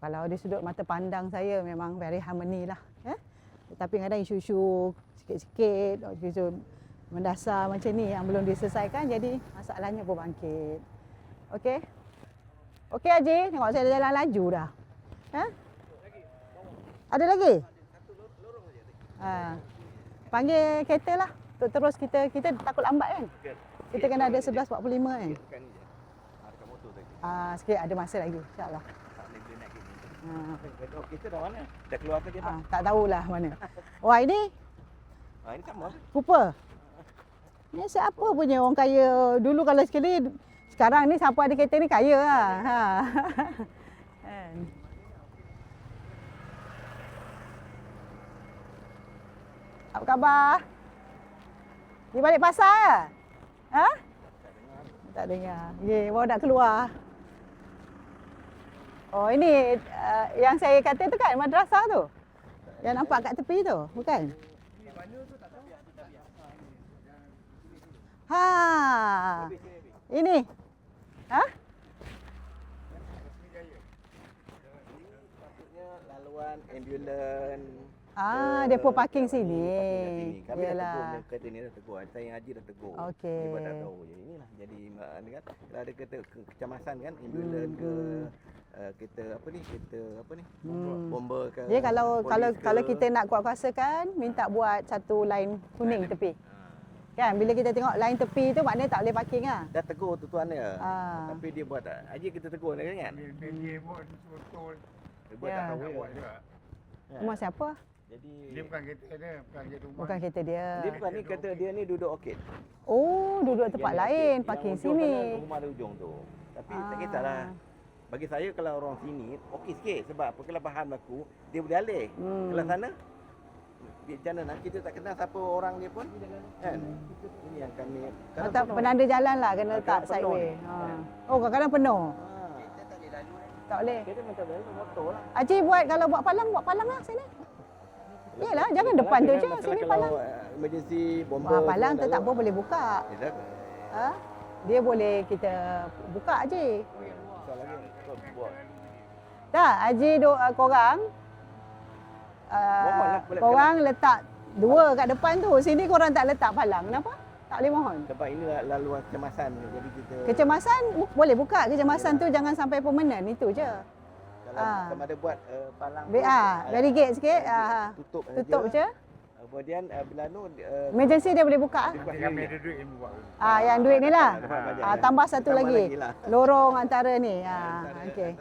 kalau di sudut mata pandang saya memang very harmony lah. Tapi kadang isu-isu sikit-sikit, isu mendasar macam ni yang belum diselesaikan, jadi masalahnya pun bangkit. Okey? Okey Haji, tengok saya dah jalan laju dah. Ada lagi? Panggil kereta lah. Untuk terus kita takut lambat kan? Kita kena ada 11.45 kan? Dekat motor tadi. Sikit ada masa lagi, insyaAllah. Tak boleh naik kereta. Kereta dah mana? Dah keluar tadi apa? Tak tahulah mana. Wah ini Ini sama. Cooper. Ni siapa punya orang kaya dulu kalau sekali, sekarang ni siapa ada kereta ni kaya lah. Kan? Apa khabar? Di balik pasar ke? Tak dengar. Ye, baru nak keluar. Oh ini yang saya kata tu kan madrasah tu. Yang nampak kat tepi tu, bukan? Ini. Maksudnya laluan ambulan. Depa parking sini. Kami dah Yalah. tegur, kereta ni dah tegur. Saya yang haji dah tegur. Okey. Dia tak tahu. Inilah jadi ni kan. Kalau ada kereta kecamasan kan, ambulan ke kereta apa ni? Bomber ke. Dia kalau polis ke. kita nak kuat-kuasakan, minta buat satu line kuning tepi. Kan bila kita tengok line tepi tu maknanya tak boleh parking ah. Dah tegur tuan dia. Ah. Tapi dia buat tak. Haji kita tegur dia kan. Dia pun betul. Dia buat Ya. tak tahu. Tak buat juga. Rumah siapa? Jadi Dia bukan kereta dia, bukan kereta rumah. Bukan kereta dia. dia bukan ni kereta dia ni duduk okey. Oh, duduk tempat Yang lain, okey. parking Yang ujung sini. sana, rumah ada ujung tu. Tapi tak kisahlah. Bagi saya kalau orang sini okey sikit sebab apa kelebihan aku dia boleh alih. Kalau sana dia macam mana kita tak kenal siapa orang dia pun kan. Ini yang kami Atau penanda jalan lah kena letak kadang penuh sideway. ni. Oh, kadang-kadang penuh. Kita tak boleh lalu kan. Tak boleh. Kita minta bel motor lah. Haji kalau buat palang lah sini. Yalah, jangan depan tu je, sini palang. Emergency bomber. Palang tu tak apa boleh buka. Dia boleh kita buka je. Tak, Haji korang korang letak dua kat depan tu. Sini korang tak letak palang. Kenapa? Tak boleh mohon. Sebab ini laluan kecemasan jadi kita Kecemasan boleh buka. Kecemasan tu jangan sampai permanen, itu je. kalau sama ada buat palang Barricade sikit. Tutup je. Kemudian bila Emergency dia boleh buka. Kami ada duit yang buat. Yang duit ni lah. Tambah Tambah satu Tambah lagi. lagi lah. Lorong antara ni. Okey.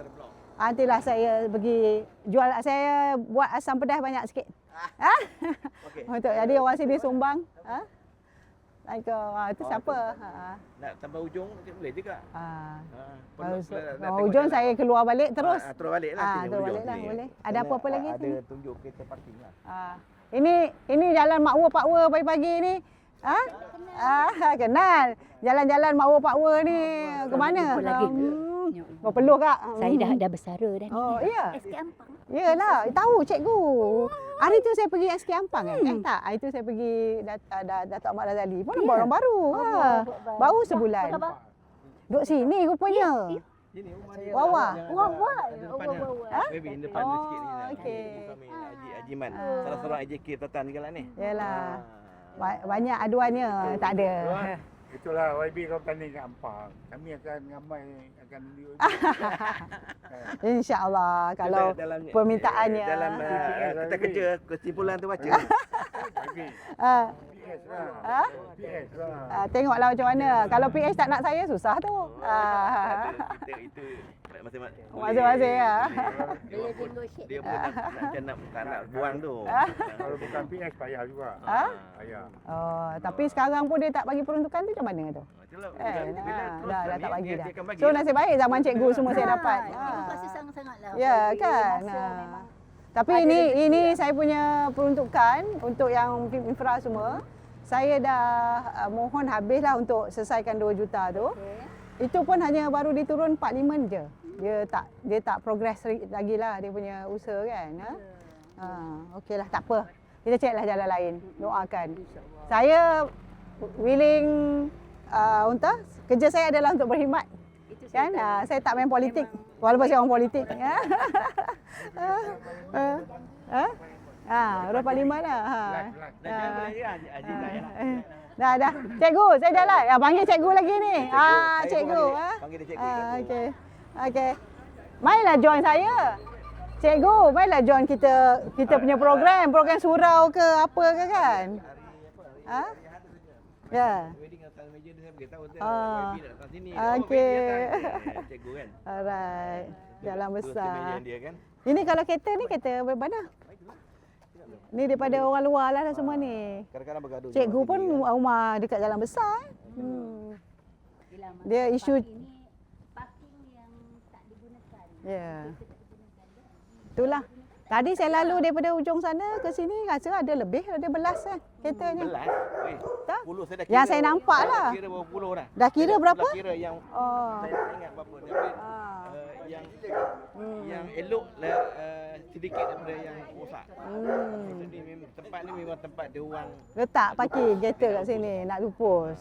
Nantilah saya pergi jual, saya buat asam pedas banyak sikit. Ha? Okey. Untuk jadi orang sini sumbang. Ha? Itu siapa? Nak tambah hujung boleh juga. Bagus. Hujung saya keluar balik terus. Terus balik lah sini. Terus hujung balik lah, sini. boleh. Ada apa-apa lagi Ada sini? tunjuk kereta parking lah. Ini jalan makwa-pakwa pagi-pagi ni. Kenal. Jalan-jalan makwa-pakwa ni ke mana? Jumpa lagi. Berpeluh kak? Saya dah bersara dah ni. Oh, iya. SK Ampang. Yalah, tahu cikgu. Hari tu saya pergi SK Ampang tak? Hari tu saya pergi Datuk Ahmad Razali. Pun nampak orang baru. Baru sebulan. Duduk sini rupanya. Sini rumah dia. Wawa. Wawa. Ada depannya. Baby depan Oh, sikit ni. okey. Kami Haji Ajiman. Salah seorang AJK Pertanian juga lah ni. Yalah. Banyak aduannya. Tak ada. Itulah YB kau tanding kat Ampang. Kami akan ramai akan InsyaAllah kalau Dalam- permintaannya. Dalam kita kerja kesimpulan tu baca. YB. PS lah. PS lah. Tengoklah macam mana. Kalau PH tak nak saya, susah tu. Itu masing-masing. Masing-masing lah. Boleh negotiate. Dia pun tak nak buang tu. Kalau bukan PS payah juga. Payah. Oh, tapi sekarang pun dia tak bagi peruntukan tu macam mana tu? Itulah. Dah tak bagi dah. Dia akan bagi. So nasib baik zaman cikgu semua saya dapat. Terima kasih sangat-sangatlah. Ya kan. Tapi ini saya punya peruntukan untuk yang infra semua. Saya dah mohon habislah untuk selesaikan 2 juta tu. Itu pun hanya baru diturun 45 je. Dia tak progress lagi lah dia punya usaha kan. Okeylah tak apa. Kita ceklah jalan lain. Doakan. Saya willing kerja saya adalah untuk berkhidmat. Kan? Saya tak main politik. Walaupun saya orang politik. Udah 45 dah. Dah. Cikgu, saya jalan. Panggil cikgu lagi ni. Cikgu. Panggil dia cikgu. Okey. Mainlah join saya. Cikgu, mainlah join kita punya program surau ke apa ke kan? Ya. Wedding atas meja dia saya beritahu dia. Ah. YB nak datang sini. Okey. Cikgu kan. Alright. Jalan Terus ke besar. meja dia kan. Ini kalau kereta ni kereta mana? Ni daripada orang luar lah semua ni. Kadang-kadang bergaduh. Cikgu pun rumah dekat jalan besar. Dia isu Ini parking yang tak digunakan. ya. Itulah. Tadi saya lalu daripada ujung sana ke sini rasa ada belas kan keretanya. Belas. Tak? 10 saya dah kira. Yang saya nampak lah. Kira berapa puluh dah. Dah kira berapa? Kira yang Oh. saya tak ingat berapa tapi yang elok lah sedikit daripada yang rosak. Jadi memang tempat ni memang tempat dia orang Letak parking kereta kat sini nak lupus.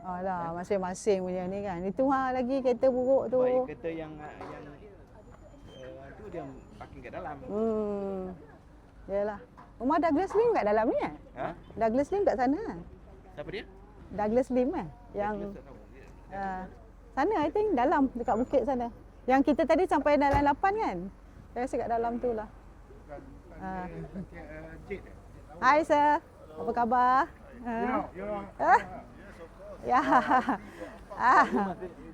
Alah, masing-masing punya ni kan. Itu lagi kereta buruk tu. baik kereta yang tu dia parking kat dalam. Yalah. Rumah Douglas Lim kat dalam ni Ha? Douglas Lim kat sana. Siapa dia? Douglas Lim Yang Tak tahu. sana I think dalam dekat bukit sana. Yang kita tadi sampai dalam 8 kan? Saya rasa kat dalam tu lah. Hai sir. Apa khabar? Yeah.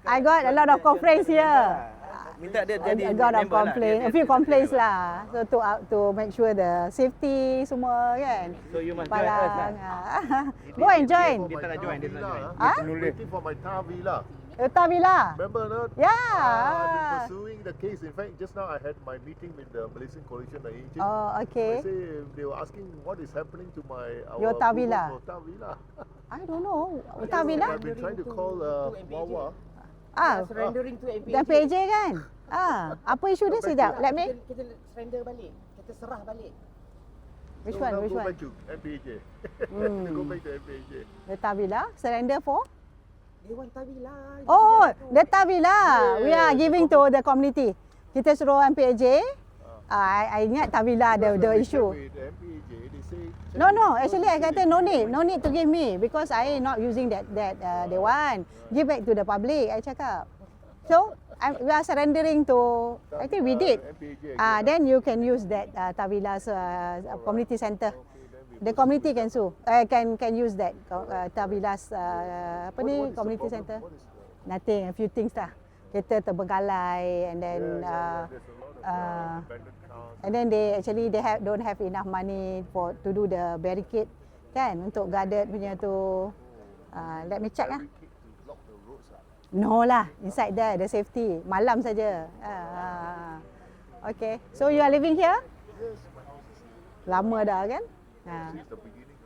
I got a lot of complaints here. Minta dia jadi I got a member complaint, lah. a few complaints lah. So to make sure the safety semua kan. So you must join us lah. Go and join. Dia tak nak join, dia tak nak join. Ah? Waiting for my car villa. Utah Villa. Remember not? Yeah. I've been pursuing the case. In fact, just now I had my meeting with the Malaysian Coalition of Aging. Oh, okay. I say they were asking what is happening to Your Utah approval Villa. for Utah Villa. I don't know. Utah Villa? I've been trying to call Wawa. Surrendering to MPAJ. Dan PJ kan? Apa isu dia sekejap? Let me. Kita surrender balik. Kita serah balik. Which So one? now Which go one? back to MPAJ. Go back to MPAJ. Utah Villa. Surrender for? Dewan Tavila. Oh, Utah Villa. We are giving to the community. Kita suruh MPAJ. I ingat Tavila the When we issue. check with MPAJ, they say No. Actually, I kata no need to give me because I not using that they want. Give back to the public. I cakap. So we are surrendering to. I think we did. MPAJ Then you can use that Tavila's community center. The community can sue. Can use that Tavila's apa ni community center. Nothing. A few things lah. kereta terbengkalai and then There's a lot of abandoned cars. and then they actually don't have enough money to do the barricade kan untuk guarded punya tu. Let me check lah. Barricade to block the roads lah. No lah, inside there the safety. Malam saja. Okay. So you are living here? Yes, my house is here. Lama dah kan? Since the beginning.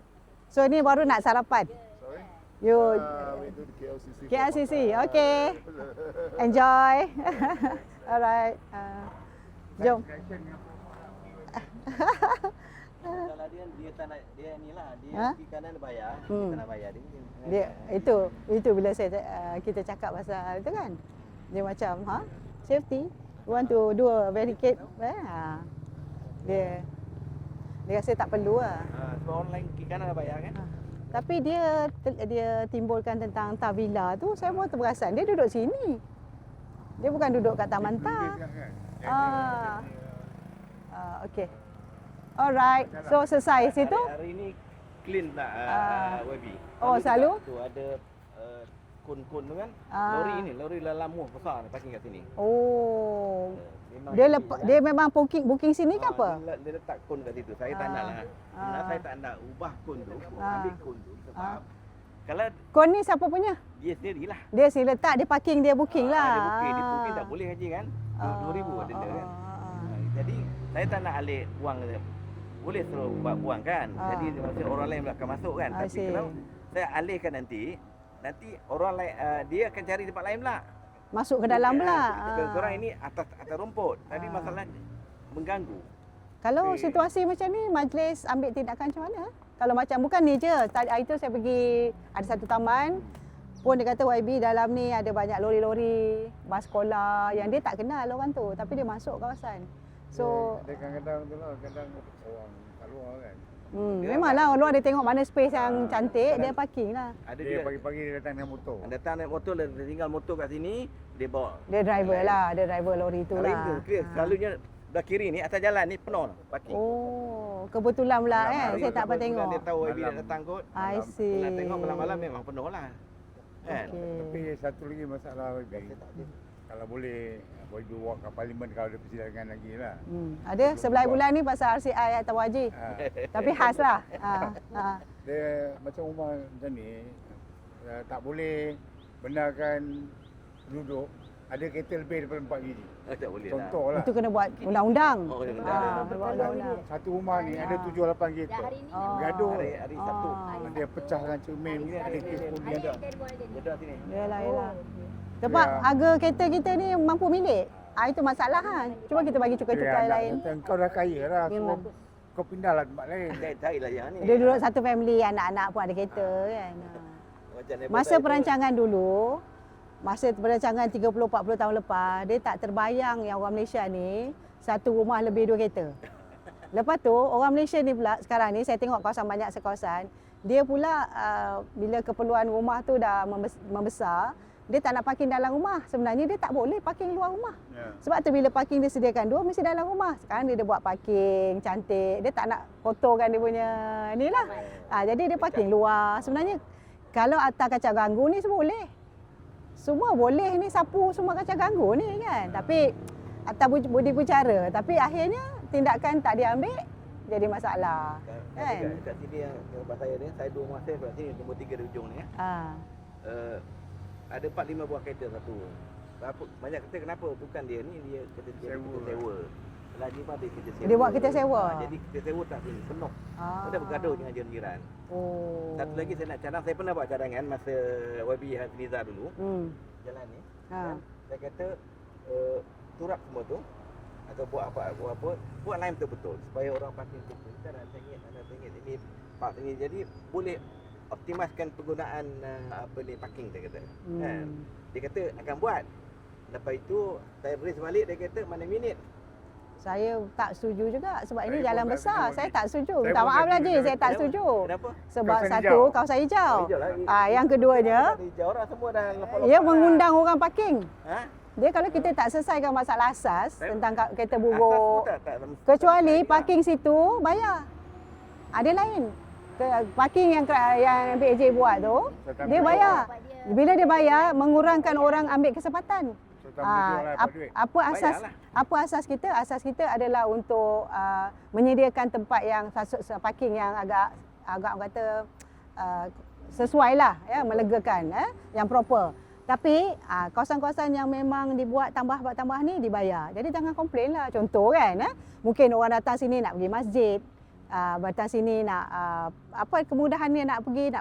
So ni baru nak sarapan. Sorry? You We do the KLCC. for KLCC. makan. Okay. Enjoy. Alright. Jom. Kalau dia tak nak, dia ni lah, dia Ha? kiri kanan dia bayar, dia Hmm. tak nak bayar dia. Dia itu bila kita cakap pasal itu kan. Dia macam safety. You want to do a barricade. Dia rasa tak perlu lah. Sebab online kiri kanan dah bayar kan? Tapi dia timbulkan tentang Tavila tu, saya pun terperasan dia duduk sini. Dia bukan duduk kat Taman Tah. Okay. Alright. So selesai situ. Hari ni clean tak YB. Oh, selalu? Tu ada kun-kun tu kan. Ah. Lori lamuh besar ni parking kat sini. Oh. Memang Dia memang booking sini ke apa? Dia letak kun kat situ. Saya tak nak lah. Sebenarnya saya tak nak ubah kun tu, ambil kun tu sebab kalau Kon ni siapa punya? dia sendirilah. Dia sini letak, dia parking, dia booking lah. Dia booking tak boleh haji kan. RM2,000 denda kan. Jadi saya tak nak alik wang dia. Boleh suruh buang kan. Jadi maksud orang lain akan masuk kan. I Tapi see. kalau saya alihkan nanti orang lain dia akan cari tempat lain pula. Masuk ke dalam pula. Korang ini atas rumput. Tadi masalah mengganggu. Kalau situasi macam ni, majlis ambil tindakan macam mana? Kalau macam bukan ni je. Hari tu saya pergi ada satu taman. Pun dia kata YB dalam ni ada banyak lori-lori, bas sekolah yang dia tak kenal orang tu. Tapi dia masuk kawasan. So, Dia kadang-kadang tu lah, kadang orang kat luar kan. memanglah orang luar dia tengok mana space yang cantik, dia parking lah. Ada Dia dia pagi-pagi dia datang dengan motor. datang naik motor, dia tinggal motor kat sini, dia bawa. Dia driver lah, dia driver lori tu Hari lah. tu clear. Selalunya belah kiri ni atas jalan ni penuh parking. Oh, kebetulan pula kan. Hari Saya tak apa kebetulan tengok. Dia tahu YB Malam. nak datang kot. I see. Nak tengok malam-malam memang penuh lah. Kan? Okay. Tapi satu lagi masalah YB. Kalau boleh YB bawa ke parlimen kalau ada persidangan lagi lah. Ada sebelah bulan ni pasal RCI atau wajib. Tapi khas lah. Dia macam rumah macam ni tak boleh benarkan penduduk ada kereta lebih daripada 4 biji. Tak boleh lah. Contoh lah. Itu kena buat undang-undang. Oh, kena undang. Buat undang-undang. Satu rumah ni ada 7-8 kereta. Hari ni Gaduh. Hari Sabtu. Dia pecahkan cermin, ada kes polis ada. Dia dah sini. Yalah, yalah. Sebab Ya. harga kereta kita ni mampu milik. Itu masalah kan. Cuba kita bagi cukai-cukai lain. Kau dah kaya lah. Memang. Kau pindahlah tempat lain. Carilah yang ni. Dia duduk satu family, anak-anak pun ada kereta kan. Macam neighbour Masa saya tu, perancangan dulu, masa perancangan 30-40 tahun lepas, dia tak terbayang yang orang Malaysia ni satu rumah lebih 2 kereta. Lepas tu, orang Malaysia ni pula sekarang ni, saya tengok kawasan banyak sekawasan, dia pula bila keperluan rumah tu dah membesar, dia tak nak parking dalam rumah. Sebenarnya dia tak boleh parking luar rumah. Ya. Sebab tu bila parking dia sediakan 2, mesti dalam rumah. Sekarang dia buat parking cantik. Dia tak nak kotorkan dia punya ni lah. Jadi dia parking luar. Sebenarnya kalau atas kacau ganggu ni semua boleh. Semua boleh ni sapu semua kacau ganggu ni kan. Tapi atas budi bicara. Tapi akhirnya tindakan tak diambil jadi masalah. Kan? Kat sini yang tempat saya ni, saya 2 rumah saya kat sini, nombor 3 di ujung ni. Ada 4-5 buah kereta satu. Banyak kereta kenapa? Bukan dia ni, dia kereta sewa. Lagi pun ada kereta sewa. Dia buat kereta sewa? Jadi kereta sewa tak sini, penuh. Kita bergaduh dengan jiran-jiran. Oh. Satu lagi saya nak cadang, saya pernah buat cadangan masa YB Hafnizah dulu. Jalan ni. Kan? Saya kata turap semua tu atau buat apa, buat lain betul-betul supaya orang parking betul. Kita nak tengok ini park ini, jadi boleh optimiskan penggunaan parking dia kata. Kan? Dia kata akan buat. Lepas itu saya beri balik, dia kata mana minit. Saya tak setuju juga sebab ini Saya jalan pun tak besar. setuju. Saya tak setuju. Saya Minta pun maaf tak lagi, setuju. saya tak Kenapa? setuju. Kenapa? Sebab Kawasan satu, hijau. kawasan hijau. Hijau lagi. Yang keduanya, Hijau orang semua dah lepas-lepas. ia mengundang orang parking. Ha? Dia kalau kita tak selesaikan masalah asas tentang kereta Asas buruk, pun tak kecuali parking situ bayar. Ada lain. Parking yang PAJ buat tu, dia bayar. Bila dia bayar, mengurangkan orang ambil kesempatan. duduk lah dapat duit. Bayarlah. Apa asas kita? Asas kita adalah untuk menyediakan tempat yang parking yang agak orang kata sesuai lah, ya, melegakan, yang proper. Tapi kawasan-kawasan yang memang dibuat tambah ni dibayar. Jadi jangan komplain lah. Contoh kan, mungkin orang datang sini nak pergi masjid, datang sini nak apa kemudahannya nak pergi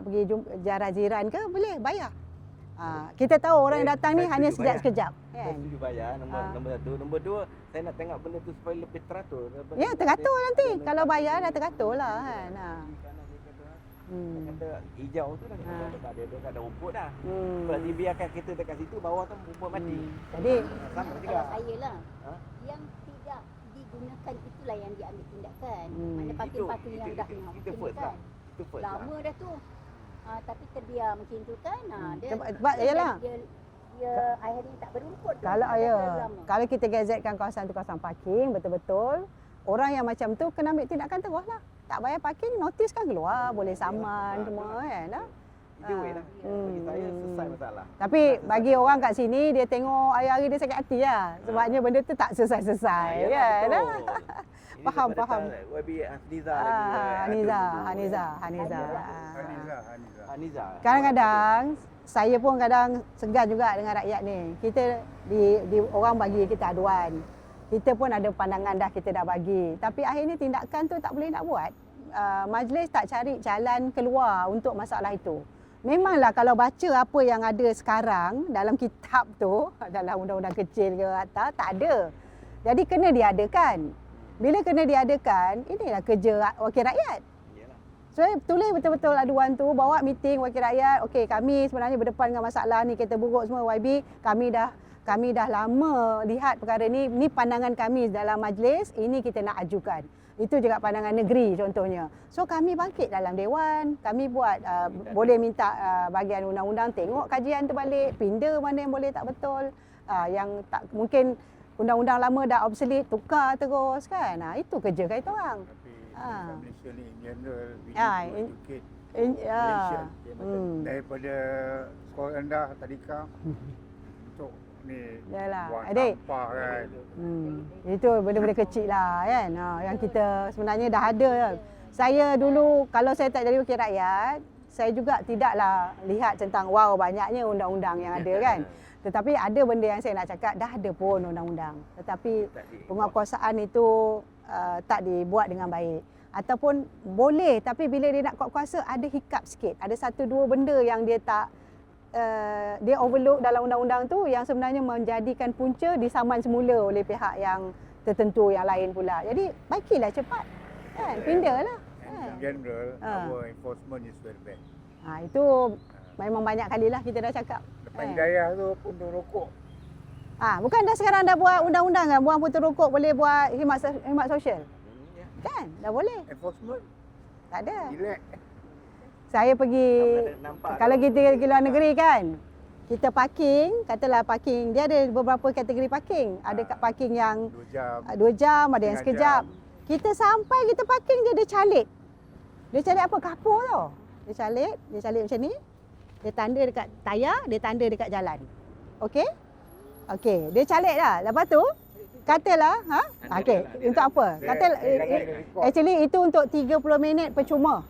ziarah jiran ke, boleh bayar. Kita tahu orang yang datang ni Saya hanya setuju bayar. sekejap. Saya Kan? setuju bayar, nombor satu. Nombor dua, saya nak tengok benda tu supaya lebih teratur. Ya, teratur nanti. Kalau bayar dah teratur lah kan. Kata hijau tu dah tak ada rumput dah. Hmm. Sebab dibiarkan kereta dekat situ, bawah tu rumput mati. Jadi Sama juga. Kalau saya lah, Ha? yang tidak digunakan itulah yang diambil tindakan. Mana Itu- parking-parking yang itu- dah itu- kena itu first lah. Itu first lah. lama dah tu. Tapi terbiar macam tu kan. Dia Sebab yalah. dia akhirnya tak berumput tu. kalau Dah terlalu ya, lama. kalau kita gazetkan kawasan tu kawasan parking betul-betul, orang yang macam tu kena ambil tindakan terus lah. Tak bayar parking, notis kan keluar, boleh saman semua kan. Either way lah. Bagi saya selesai masalah. Tapi bagi orang kat sini, dia tengok hari-hari dia sakit hati lah. Sebabnya benda tu tak selesai-selesai kan. Faham, faham. YB Haniza lagi. Haniza. Haniza. Kadang-kadang saya pun kadang segan juga dengan rakyat ni. Kita di orang bagi kita aduan. Kita pun ada pandangan dah, kita dah bagi. Tapi akhirnya tindakan tu tak boleh nak buat. Majlis tak cari jalan keluar untuk masalah itu. Memanglah kalau baca apa yang ada sekarang dalam kitab tu, dalam undang-undang kecil ke atas, tak ada. Jadi kena diadakan. Bila kena diadakan, inilah kerja wakil rakyat. So, tulis betul-betul aduan tu, bawa meeting wakil rakyat. Okey, kami sebenarnya berdepan dengan masalah ni, kereta buruk semua YB. Kami dah lama lihat perkara ni pandangan kami dalam majlis, ini kita nak ajukan. Itu juga pandangan negeri contohnya. So kami bangkit dalam dewan, kami buat boleh minta bahagian undang-undang tengok kajian tu balik, pinda mana yang boleh tak betul, yang tak mungkin undang-undang lama dah obsolete, tukar terus kan. Itu kerja kita orang. Tapi Malaysia ni in general, we Ah, need to in- educate Ya. Malaysian. Hmm. Daripada sekolah rendah tadika untuk ni Yalah. buang Adik. sampah kan. Itu benda-benda kecil lah kan. Yang kita sebenarnya dah ada. Saya dulu kalau saya tak jadi wakil rakyat, saya juga tidaklah lihat tentang wow banyaknya undang-undang yang ada kan. Tetapi ada benda yang saya nak cakap, dah ada pun undang-undang. Tetapi penguatkuasaan itu tak dibuat dengan baik. Ataupun boleh tapi bila dia nak kuat kuasa ada hiccup sikit. Ada satu dua benda yang dia tak dia overlook dalam undang-undang tu yang sebenarnya menjadikan punca disaman semula oleh pihak yang tertentu yang lain pula. Jadi baikilah cepat. Kan? Pindalah. And in general, our enforcement is very bad. Itu memang banyak kalilah kita dah cakap. Lepas hidayah tu puntung rokok. Bukan dah sekarang dah buat undang-undang kan, buang puntung rokok boleh buat khidmat sosial. Kan? Dah boleh. Enforcement Tak ada. relax. Saya pergi, nampak kalau kita pergi luar negeri kan, kita parking, katalah parking, dia ada beberapa kategori parking. Ada kat parking yang 2 jam. 2 jam, ada yang Setengah sekejap. jam. Kita sampai, kita parking dia calik. Dia calik apa? Kapur tau. Dia calik macam ni. Dia tanda dekat tayar, dia tanda dekat jalan. Okey? Okey, dia calik dah. Lepas tu, katalah, okey, untuk apa? Katalah, actually itu untuk 30 minit percuma.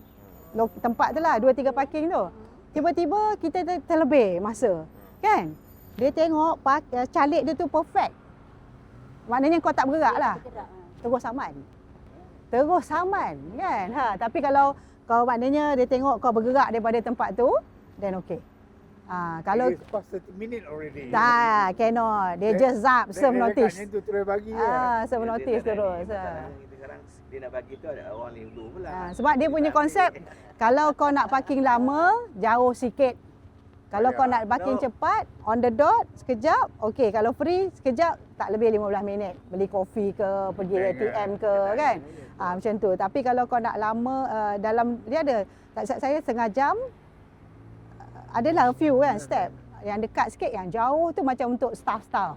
Tempat tu lah, 2-3 parking tu. Tiba-tiba kita terlebih masa. Kan? Dia tengok calik dia tu perfect. Maknanya kau tak bergerak lah. Terus saman. Kan? Tapi kalau kau maknanya dia tengok kau bergerak daripada tempat tu, then okey. Kalau It is past 30 minutes already. tak, cannot. Dia just zap, serve notice. Dia tu terus bagi Serve notice terus. Sekarang dia nak bagi tu ada orang lain dulu pula. Sebab dia punya konsep, kalau kau nak parking lama, jauh sikit. Kalau kau nak parking cepat, on the dot, sekejap, okey. Kalau free, sekejap, tak lebih 15 minit. Beli kopi ke, pergi ATM ke, kan? Macam tu. Tapi kalau kau nak lama, dalam, dia ada, tak saya setengah jam, adalah a few kan, step. Yang dekat sikit, yang jauh tu macam untuk staff-staff.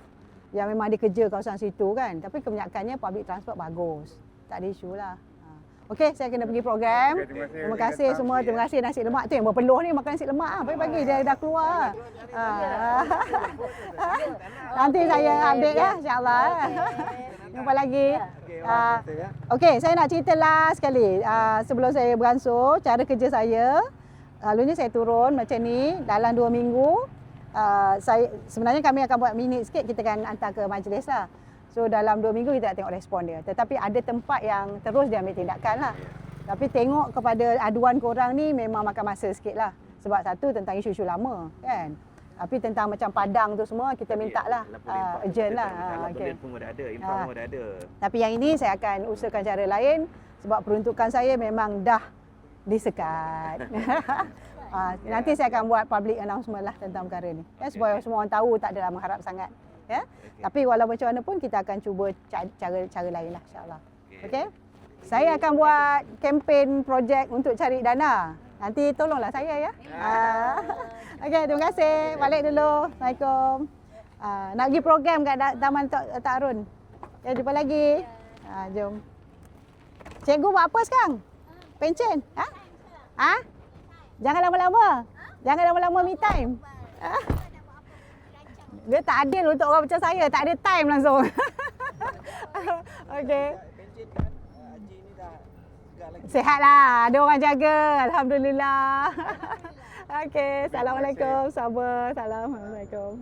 Yang memang dia kerja kawasan situ kan. Tapi kebanyakannya public transport bagus. Tak ada isu lah. Okey, saya kena pergi program. Terima kasih semua. Terima kasih nasi lemak tu yang berpeluh ni makan nasi lemak. Pagi-pagi dia dah keluar. Nanti saya update ya, insyaAllah. Jumpa lagi. Okey, saya nak cerita last sekali. Sebelum saya beransur, cara kerja saya. Lalunya saya turun macam ni dalam 2 minggu. Sebenarnya kami akan buat minit sikit, kita akan hantar ke majlis lah. So dalam 2 minggu kita nak tengok respon dia. Tetapi ada tempat yang terus dia ambil tindakan lah. Tapi tengok kepada aduan korang ni memang makan masa sikit lah. Sebab satu tentang isu-isu lama kan. Tapi tentang macam padang tu semua kita minta lah. Urgent lah. Okay. Pun dah ada, info pun dah ada. Tapi yang ini saya akan usahakan cara lain. Sebab peruntukan saya memang dah disekat. Nanti saya akan buat public announcement lah tentang perkara ni. Ya, supaya semua orang tahu, tak adalah mengharap sangat. Ya? Tapi walau macam mana pun kita akan cuba cara lain lah insyaAllah. Okey? Saya akan buat kempen projek untuk cari dana. Nanti tolonglah saya ya. Okey, terima kasih. Balik dulu. Assalamualaikum. Nak pergi program kat Taman Tok Arun. Ya, jumpa lagi. Jom. Cikgu buat apa sekarang? Pencen? Jangan lama-lama. Jangan lama-lama me time. Dia tak adil untuk orang macam saya. Tak ada time langsung. Okey. Sihatlah. Ada orang jaga. Alhamdulillah. Okey. Assalamualaikum. Sabar. Assalamualaikum.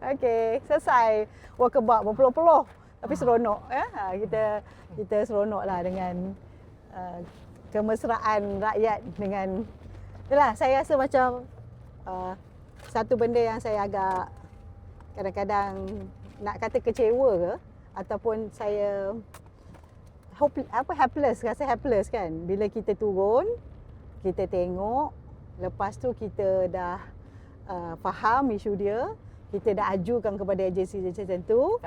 Okey. Selesai. Walkabout berpuluh-puluh. Tapi seronok. Kita seronoklah dengan kemesraan rakyat dengan. Itulah saya rasa macam satu benda yang saya agak kadang-kadang nak kata kecewa ke ataupun saya helpless, rasa helpless kan bila kita turun, kita tengok, lepas tu kita dah faham isu dia, kita dah ajukan kepada agensi-agensi tertentu,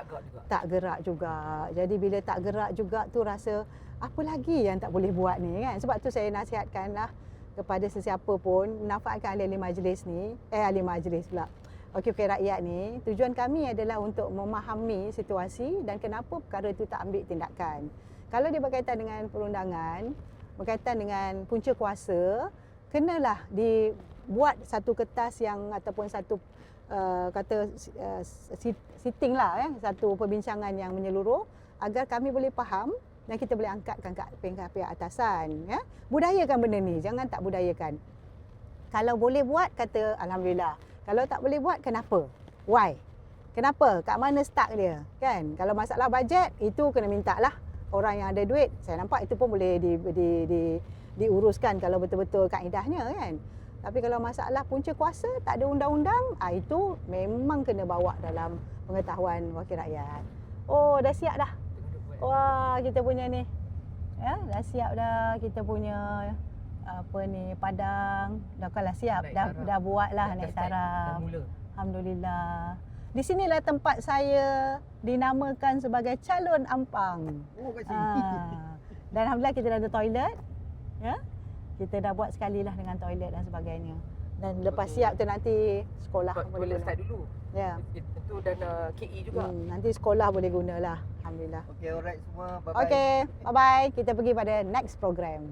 tak gerak juga. Jadi bila tak gerak juga tu rasa apa lagi yang tak boleh buat ni kan. Sebab tu saya nasihatkanlah kepada sesiapa pun menafaatkan ahli-ahli majlis ni, ahli majlis pula. Okey rakyat ni, tujuan kami adalah untuk memahami situasi dan kenapa perkara itu tak ambil tindakan. Kalau dia berkaitan dengan perundangan, berkaitan dengan punca kuasa, kenalah dibuat satu kertas yang ataupun satu sitting lah satu perbincangan yang menyeluruh agar kami boleh faham dan kita boleh angkatkan ke pihak atasan ya. Budayakan benda ni, jangan tak budayakan. Kalau boleh buat kata alhamdulillah. Kalau tak boleh buat kenapa? Why? Kenapa? Kat mana start dia? Kan? Kalau masalah bajet itu kena mintalah orang yang ada duit. Saya nampak itu pun boleh diuruskan kalau betul-betul kaedahnya kan. Tapi kalau masalah punca kuasa tak ada undang-undang, itu memang kena bawa dalam pengetahuan wakil rakyat. Oh, dah siap dah. Wah, kita punya ni. Ya, dah siap dah kita punya apa ni padang. Dah kalah siap. Dah buatlah naik taraf. Alhamdulillah. Di sinilah tempat saya dinamakan sebagai calon ampang. Oh, kat sini. Dan alhamdulillah kita dah ada toilet. Ya. Kita dah buat sekali lah dengan toilet dan sebagainya. Dan lepas siap tu nanti sekolah boleh Start dulu. Ya. Itu dana KE juga. Nanti sekolah boleh gunalah. Alhamdulillah. Okey, alright semua. Bye-bye. Okey, bye-bye. Kita pergi pada next program.